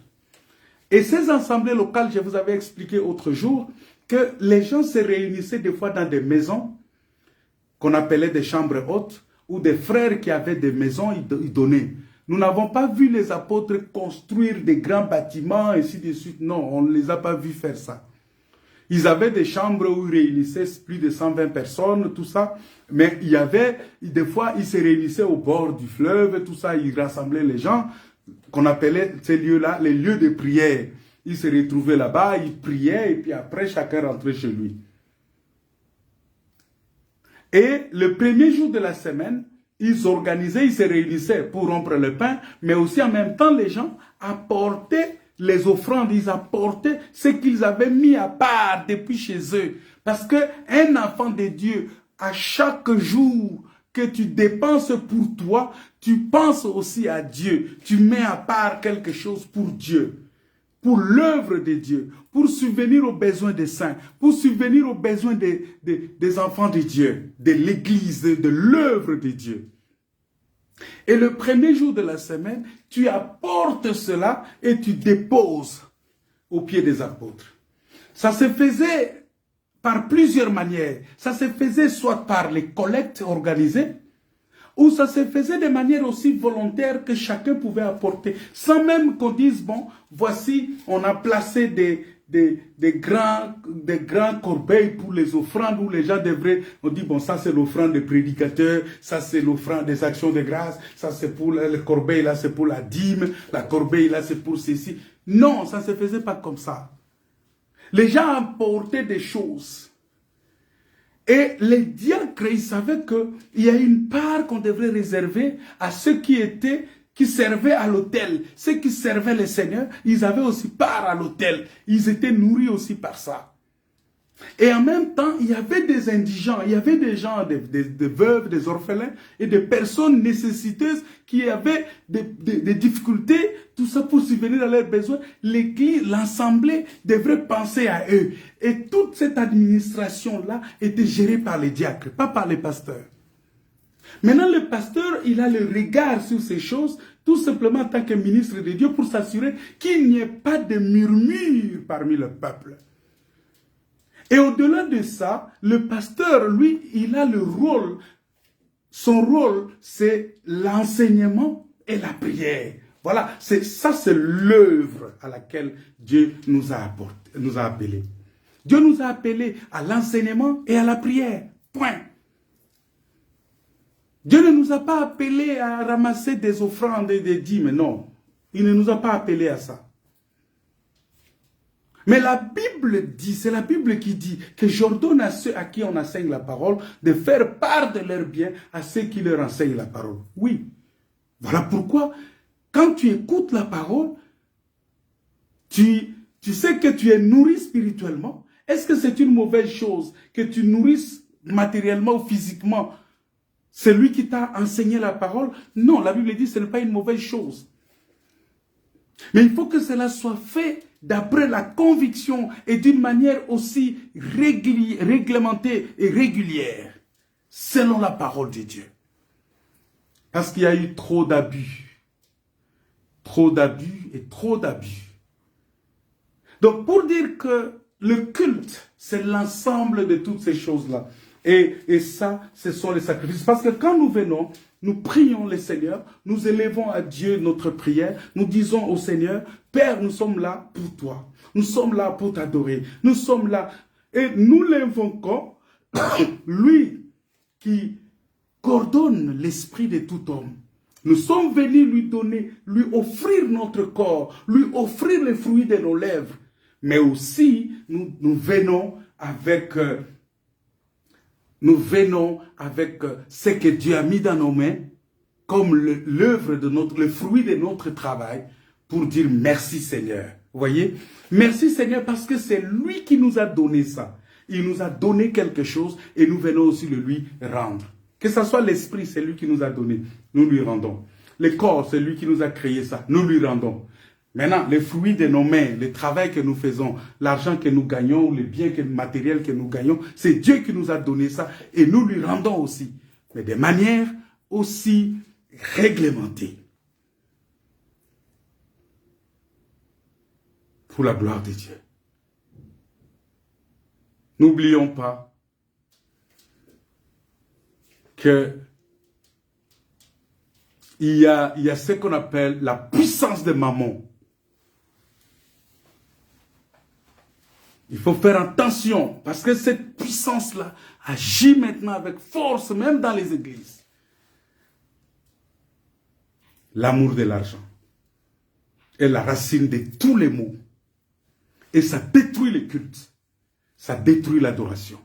Et ces assemblées locales, je vous avais expliqué l'autre jour que les gens se réunissaient des fois dans des maisons qu'on appelait des chambres hautes, ou des frères qui avaient des maisons, ils donnaient. Nous n'avons pas vu les apôtres construire des grands bâtiments, et ainsi de suite. Non, on ne les a pas vus faire ça. Ils avaient des chambres où ils réunissaient plus de 120 personnes, tout ça. Mais il y avait, des fois, ils se réunissaient au bord du fleuve, tout ça. Ils rassemblaient les gens, qu'on appelait ces lieux-là, les lieux de prière. Ils se retrouvaient là-bas, ils priaient, et puis après, chacun rentrait chez lui. Et le premier jour de la semaine, ils organisaient, ils se réunissaient pour rompre le pain, mais aussi en même temps, les gens apportaient les offrandes, ils apportaient ce qu'ils avaient mis à part depuis chez eux. Parce qu'un enfant de Dieu, à chaque jour que tu dépenses pour toi, tu penses aussi à Dieu. Tu mets à part quelque chose pour Dieu, pour l'œuvre de Dieu, pour subvenir aux besoins des saints, pour subvenir aux besoins des enfants de Dieu, de l'Église, de l'œuvre de Dieu. Et le premier jour de la semaine, tu apportes cela et tu déposes aux pieds des apôtres. Ça se faisait par plusieurs manières. Ça se faisait soit par les collectes organisées, ou ça se faisait de manière aussi volontaire que chacun pouvait apporter, sans même qu'on dise, bon, voici, on a placé des grands corbeilles pour les offrandes où les gens devraient, on dit, bon, ça c'est l'offrande des prédicateurs, ça c'est l'offrande des actions de grâce, ça c'est pour le corbeille là, c'est pour la dîme, la corbeille là, c'est pour ceci. Non, ça ne se faisait pas comme ça. Les gens apportaient des choses. Et les diacres, ils savaient qu'il y a une part qu'on devrait réserver à ceux qui servaient à l'autel. Ceux qui servaient les seigneurs, ils avaient aussi part à l'autel. Ils étaient nourris aussi par ça. Et en même temps, il y avait des indigents, il y avait des gens, des veuves, des orphelins et des personnes nécessiteuses qui avaient des difficultés, tout ça pour subvenir à leurs besoins. L'Église, l'Assemblée devrait penser à eux. Et toute cette administration-là était gérée par les diacres, pas par les pasteurs. Maintenant, le pasteur, il a le regard sur ces choses, tout simplement en tant que ministre de Dieu, pour s'assurer qu'il n'y ait pas de murmure parmi le peuple. Et au-delà de ça, le pasteur, lui, il a le rôle son rôle, c'est l'enseignement et la prière. Voilà, c'est l'œuvre à laquelle Dieu nous a appelés. Dieu nous a appelés à l'enseignement et à la prière. Point. Dieu ne nous a pas appelés à ramasser des offrandes et des dîmes, non. Il ne nous a pas appelés à ça. Mais la Bible dit, c'est la Bible qui dit que j'ordonne à ceux à qui on enseigne la parole de faire part de leurs biens à ceux qui leur enseignent la parole. Oui. Voilà pourquoi, quand tu écoutes la parole, tu sais que tu es nourri spirituellement. Est-ce que c'est une mauvaise chose que tu nourrisses matériellement ou physiquement celui qui t'a enseigné la parole? Non, la Bible dit que ce n'est pas une mauvaise chose. Mais il faut que cela soit fait d'après la conviction et d'une manière aussi réglementée et régulière, selon la parole de Dieu. Parce qu'il y a eu trop d'abus. Trop d'abus et trop d'abus. Donc pour dire que le culte, c'est l'ensemble de toutes ces choses-là. Et ça, ce sont les sacrifices. Parce que quand nous venons, nous prions le Seigneur, nous élevons à Dieu notre prière, nous disons au Seigneur, Père, nous sommes là pour toi. Nous sommes là pour t'adorer. Nous sommes là et nous l'invoquons, lui qui coordonne l'esprit de tout homme. Nous sommes venus lui offrir notre corps, lui offrir les fruits de nos lèvres. Mais aussi, nous venons avec ce que Dieu a mis dans nos mains, comme l'œuvre de le fruit de notre travail, pour dire merci Seigneur. Vous voyez? Merci Seigneur parce que c'est lui qui nous a donné ça. Il nous a donné quelque chose et nous venons aussi le lui rendre. Que ce soit l'esprit, c'est lui qui nous a donné, nous lui rendons. Le corps, c'est lui qui nous a créé ça, nous lui rendons. Maintenant, les fruits de nos mains, le travail que nous faisons, l'argent que nous gagnons, les biens matériels que nous gagnons, c'est Dieu qui nous a donné ça et nous lui rendons aussi. Mais de manière aussi réglementée. Pour la gloire de Dieu. N'oublions pas que il y a ce qu'on appelle la puissance de Mammon. Il faut faire attention parce que cette puissance-là agit maintenant avec force, même dans les églises. L'amour de l'argent est la racine de tous les maux. Et ça détruit le culte. Ça détruit l'adoration.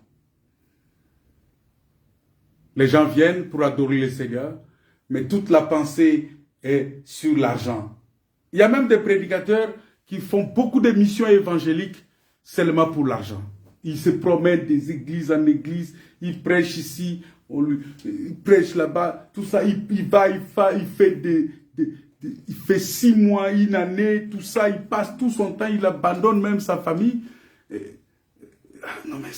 Les gens viennent pour adorer le Seigneur, mais toute la pensée est sur l'argent. Il y a même des prédicateurs qui font beaucoup de missions évangéliques seulement pour l'argent. Ils se promènent des églises en église, ils prêchent ici, ils prêchent là-bas, tout ça, il fait 6 mois, 1 année, tout ça, il passe tout son temps, il abandonne même sa famille. Non mais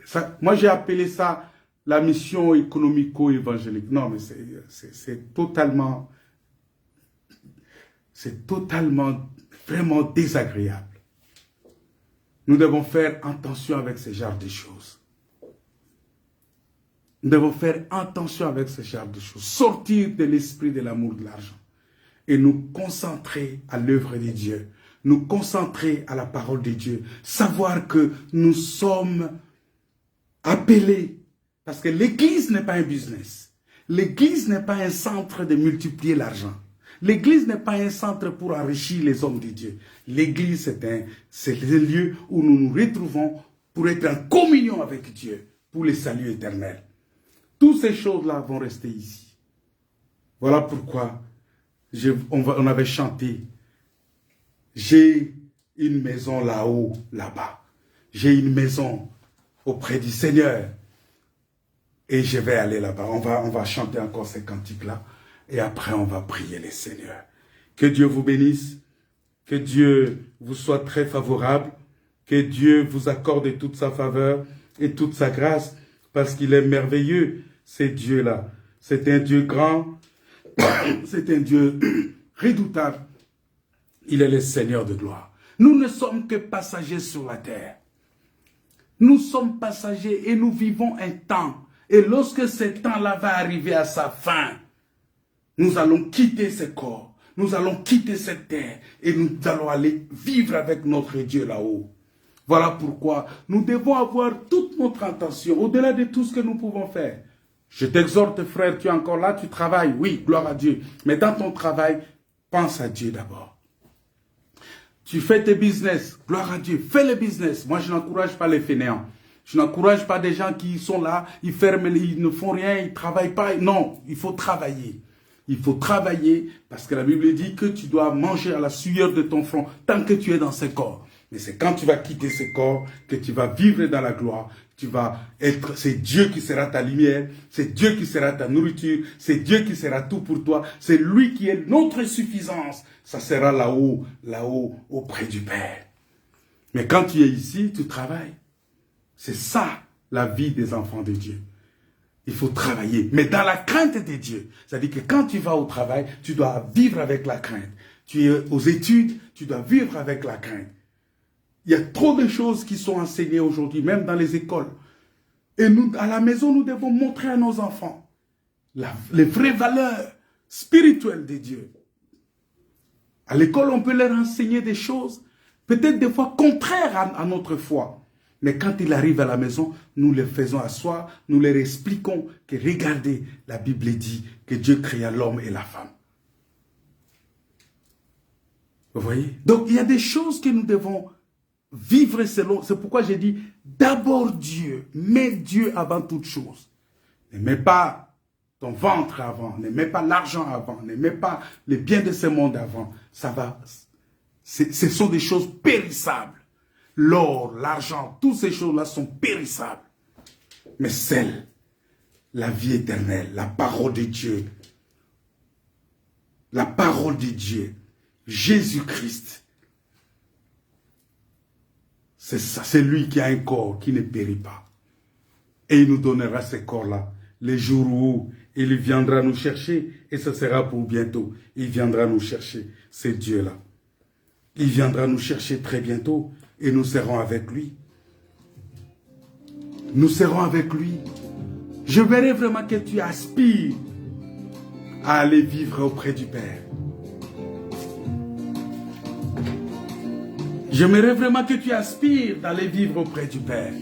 ça, moi j'ai appelé ça la mission économico-évangélique. Non mais c'est totalement vraiment désagréable. Nous devons faire attention avec ce genre de choses. Nous devons faire attention avec ce genre de choses. Sortir de l'esprit de l'amour de l'argent. Et nous concentrer à l'œuvre de Dieu. Nous concentrer à la parole de Dieu. Savoir que nous sommes appelés. Parce que l'église n'est pas un business. L'église n'est pas un centre de multiplier l'argent. L'église n'est pas un centre pour enrichir les hommes de Dieu. L'église, c'est le lieu où nous nous retrouvons pour être en communion avec Dieu, pour le salut éternel. Toutes ces choses-là vont rester ici. Voilà pourquoi on avait chanté « J'ai une maison là-haut, là-bas. J'ai une maison auprès du Seigneur. Et je vais aller là-bas. » On va chanter encore ces cantiques-là. Et après, on va prier le Seigneur. Que Dieu vous bénisse. Que Dieu vous soit très favorable. Que Dieu vous accorde toute sa faveur et toute sa grâce. Parce qu'il est merveilleux, ce Dieu-là. C'est un Dieu grand. C'est un Dieu redoutable. Il est le Seigneur de gloire. Nous ne sommes que passagers sur la terre. Nous sommes passagers et nous vivons un temps. Et lorsque ce temps-là va arriver à sa fin, nous allons quitter ce corps, nous allons quitter cette terre et nous allons aller vivre avec notre Dieu là-haut. Voilà pourquoi nous devons avoir toute notre attention au-delà de tout ce que nous pouvons faire. Je t'exhorte, frère, tu es encore là, tu travailles, oui, gloire à Dieu. Mais dans ton travail, pense à Dieu d'abord. Tu fais tes business, gloire à Dieu, fais le business. Moi, je n'encourage pas les fainéants. Je n'encourage pas des gens qui sont là, ils ferment, ils ne font rien, ils ne travaillent pas. Non, il faut travailler. Il faut travailler parce que la Bible dit que tu dois manger à la sueur de ton front tant que tu es dans ce corps. Mais c'est quand tu vas quitter ce corps que tu vas vivre dans la gloire. Tu vas être, c'est Dieu qui sera ta lumière, c'est Dieu qui sera ta nourriture, c'est Dieu qui sera tout pour toi. C'est lui qui est notre suffisance. Ça sera là-haut, là-haut, auprès du Père. Mais quand tu es ici, tu travailles. C'est ça, la vie des enfants de Dieu. Il faut travailler, mais dans la crainte de Dieu. C'est-à-dire que quand tu vas au travail, tu dois vivre avec la crainte. Tu es aux études, tu dois vivre avec la crainte. Il y a trop de choses qui sont enseignées aujourd'hui, même dans les écoles. Et nous, à la maison, nous devons montrer à nos enfants les vraies valeurs spirituelles de Dieu. À l'école, on peut leur enseigner des choses, peut-être des fois contraires à notre foi. Mais quand ils arrivent à la maison, nous les faisons asseoir, nous leur expliquons que regardez, la Bible dit que Dieu créa l'homme et la femme. Vous voyez? Donc, il y a des choses que nous devons vivre selon. C'est pourquoi j'ai dit, d'abord Dieu, mets Dieu avant toute chose. Ne mets pas ton ventre avant, ne mets pas l'argent avant, ne mets pas les biens de ce monde avant. Ça va. Ce sont des choses périssables. L'or, l'argent, toutes ces choses-là sont périssables. Mais celle, la vie éternelle, la parole de Dieu, la parole de Dieu, Jésus-Christ, c'est ça, c'est lui qui a un corps qui ne périt pas. Et il nous donnera ce corps-là, les jours où il viendra nous chercher, et ce sera pour bientôt. Il viendra nous chercher, c'est Dieu-là. Il viendra nous chercher très bientôt, et nous serons avec lui. Nous serons avec lui. Je verrai vraiment que tu aspires à aller vivre auprès du Père. J'aimerais vraiment que tu aspires d'aller vivre auprès du Père.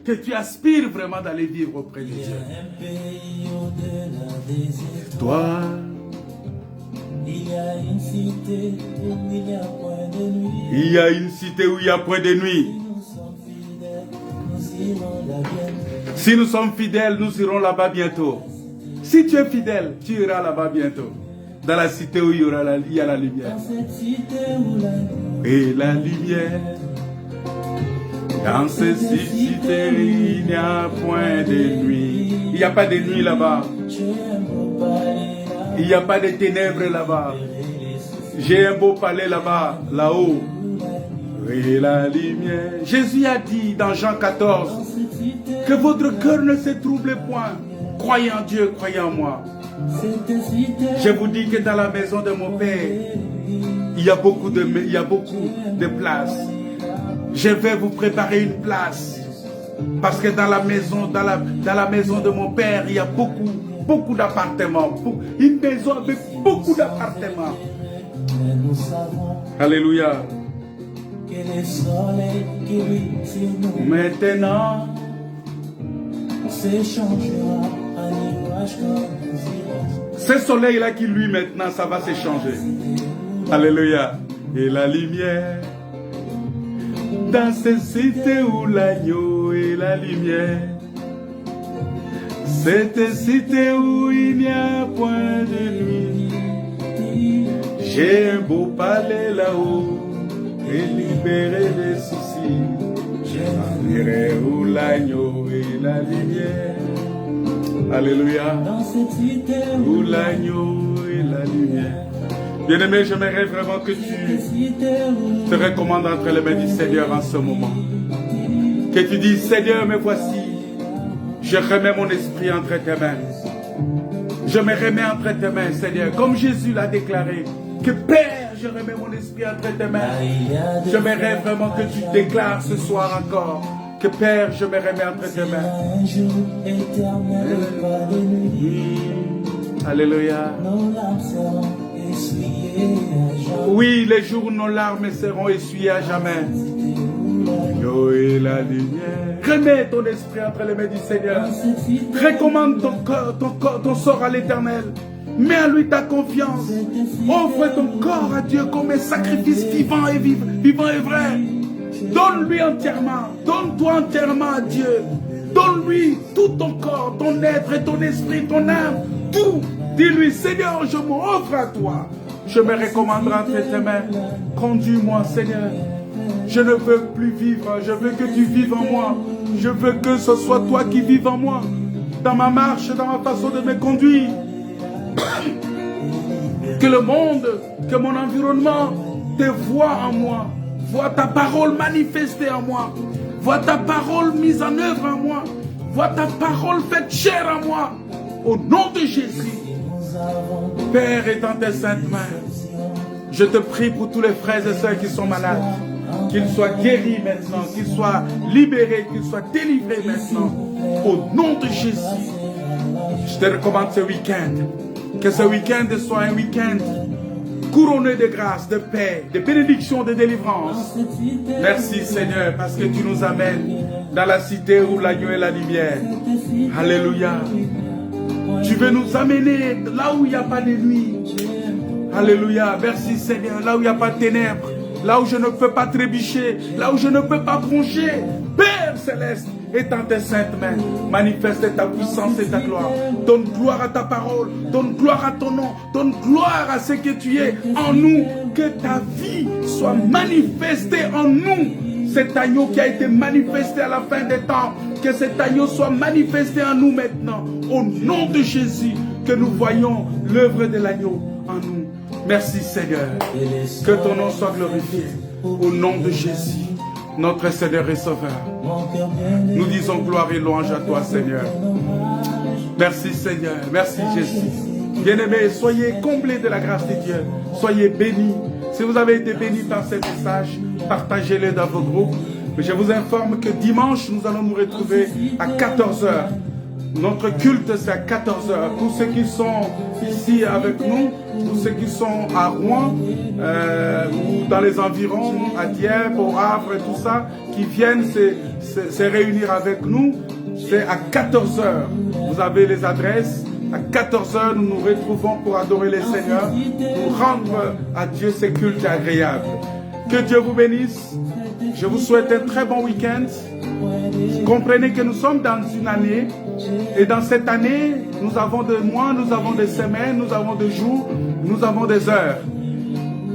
Que tu aspires vraiment d'aller vivre auprès de Dieu. Toi, il y a une cité où il n'y a point de nuit. Il y a une cité où il n'y a point de nuit. Si nous sommes fidèles, nous irons là-bas bientôt. Si tu es fidèle, tu iras là-bas bientôt. Dans la cité où il y a la lumière. Et la lumière. Dans cette cité, il n'y a point de nuit. Il n'y a pas de nuit là-bas. Il n'y a pas de ténèbres là-bas. J'ai un beau palais là-bas, là-haut. Et la lumière. Jésus a dit dans Jean 14 que votre cœur ne se trouble point. Croyez en Dieu, croyez en moi. Je vous dis que dans la maison de mon Père, il y a beaucoup de places. Je vais vous préparer une place. Parce que dans la maison, dans la maison de mon Père, il y a beaucoup d'appartements. Une maison avec beaucoup d'appartements. Alléluia. Maintenant, ce soleil-là qui lui maintenant, ça va s'échanger. Alléluia. Et la lumière, dans cette cité où l'agneau est la lumière, cette cité où il n'y a point de nuit, j'ai un beau palais là-haut et libéré des soucis. J'irai où l'agneau est la lumière. Alléluia. Où l'agneau est la lumière. Bien-aimé, j'aimerais vraiment que tu te recommandes entre les mains du Seigneur en ce moment. Que tu dis, Seigneur, me voici. Je remets mon esprit entre tes mains. Je me remets entre tes mains, Seigneur. Comme Jésus l'a déclaré. Que Père, je remets mon esprit entre tes mains. J'aimerais vraiment que tu déclares ce soir encore que Père, je me remets entre tes mains. Un jour éternel et pas de nuit. Alléluia. Nos larmes seront essuyées à jamais. Oui, les jours où nos larmes seront essuyées à jamais. Yo et la lumière. Remets ton esprit entre les mains du Seigneur. Recommande ton sort à l'Éternel. Mets à lui ta confiance. Offre ton corps à Dieu comme un sacrifice vivant et vrai. Donne-lui entièrement. Donne-toi entièrement à Dieu. Donne-lui tout ton corps, ton être et ton esprit, ton âme. Tout. Dis-lui, Seigneur, je m'offre à toi. Je me recommanderai entre tes mains. Conduis-moi, Seigneur. Je ne veux plus vivre. Je veux que tu vives en moi. Je veux que ce soit toi qui vives en moi. Dans ma marche, dans ma façon de me conduire. Que le monde, que mon environnement te voit en moi. Vois ta parole manifestée en moi. Vois ta parole mise en œuvre en moi. Vois ta parole faite chair en moi. Au nom de Jésus. Père, étant tes saintes mains, je te prie pour tous les frères et sœurs qui sont malades. Qu'ils soient guéris maintenant. Qu'ils soient libérés. Qu'ils soient délivrés maintenant. Au nom de Jésus. Je te recommande ce week-end. Que ce week-end soit un week-end couronné de grâce, de paix, de bénédiction, de délivrance. Merci Seigneur parce que tu nous amènes dans la cité où l'agneau est la lumière. Alléluia. Tu veux nous amener là où il n'y a pas de nuit. Alléluia. Merci Seigneur. Là où il n'y a pas de ténèbres. Là où je ne peux pas trébucher. Là où je ne peux pas broncher. Père céleste, étends tes saintes mains, manifeste ta puissance et ta gloire. Donne gloire à ta parole, donne gloire à ton nom, donne gloire à ce que tu es en nous. Que ta vie soit manifestée en nous. Cet agneau qui a été manifesté à la fin des temps, que cet agneau soit manifesté en nous maintenant. Au nom de Jésus, que nous voyons l'œuvre de l'agneau en nous. Merci Seigneur. Que ton nom soit glorifié. Au nom de Jésus. Notre Seigneur et Sauveur. Nous disons gloire et louange à toi, Seigneur. Merci, Seigneur. Merci, Jésus. Bien-aimés, soyez comblés de la grâce de Dieu. Soyez bénis. Si vous avez été bénis par ces messages, partagez-les dans vos groupes. Mais je vous informe que dimanche, nous allons nous retrouver à 14 h. Notre culte, c'est à 14 h. Tous ceux qui sont ici avec nous, tous ceux qui sont à Rouen, ou dans les environs, à Dieppe, au Havre et tout ça, qui viennent se réunir avec nous, c'est à 14 h. Vous avez les adresses. À 14 h, nous nous retrouvons pour adorer le Seigneur, pour rendre à Dieu ces cultes agréables. Que Dieu vous bénisse. Je vous souhaite un très bon week-end. Comprenez que nous sommes dans une année. Et dans cette année, nous avons des mois, nous avons des semaines, nous avons des jours, nous avons des heures.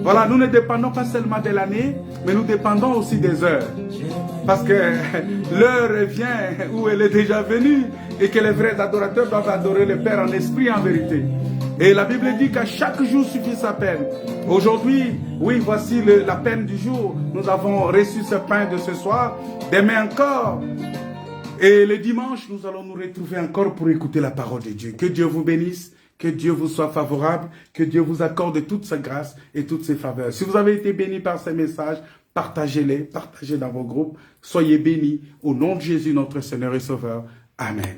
Voilà, nous ne dépendons pas seulement de l'année, mais nous dépendons aussi des heures. Parce que l'heure vient où elle est déjà venue et que les vrais adorateurs doivent adorer le Père en esprit et en vérité. Et la Bible dit qu'à chaque jour suffit sa peine. Aujourd'hui, oui, voici la peine du jour. Nous avons reçu ce pain de ce soir. Demain encore. Et le dimanche, nous allons nous retrouver encore pour écouter la parole de Dieu. Que Dieu vous bénisse, que Dieu vous soit favorable, que Dieu vous accorde toute sa grâce et toutes ses faveurs. Si vous avez été bénis par ces messages, partagez-les, partagez dans vos groupes. Soyez bénis au nom de Jésus, notre Seigneur et Sauveur. Amen.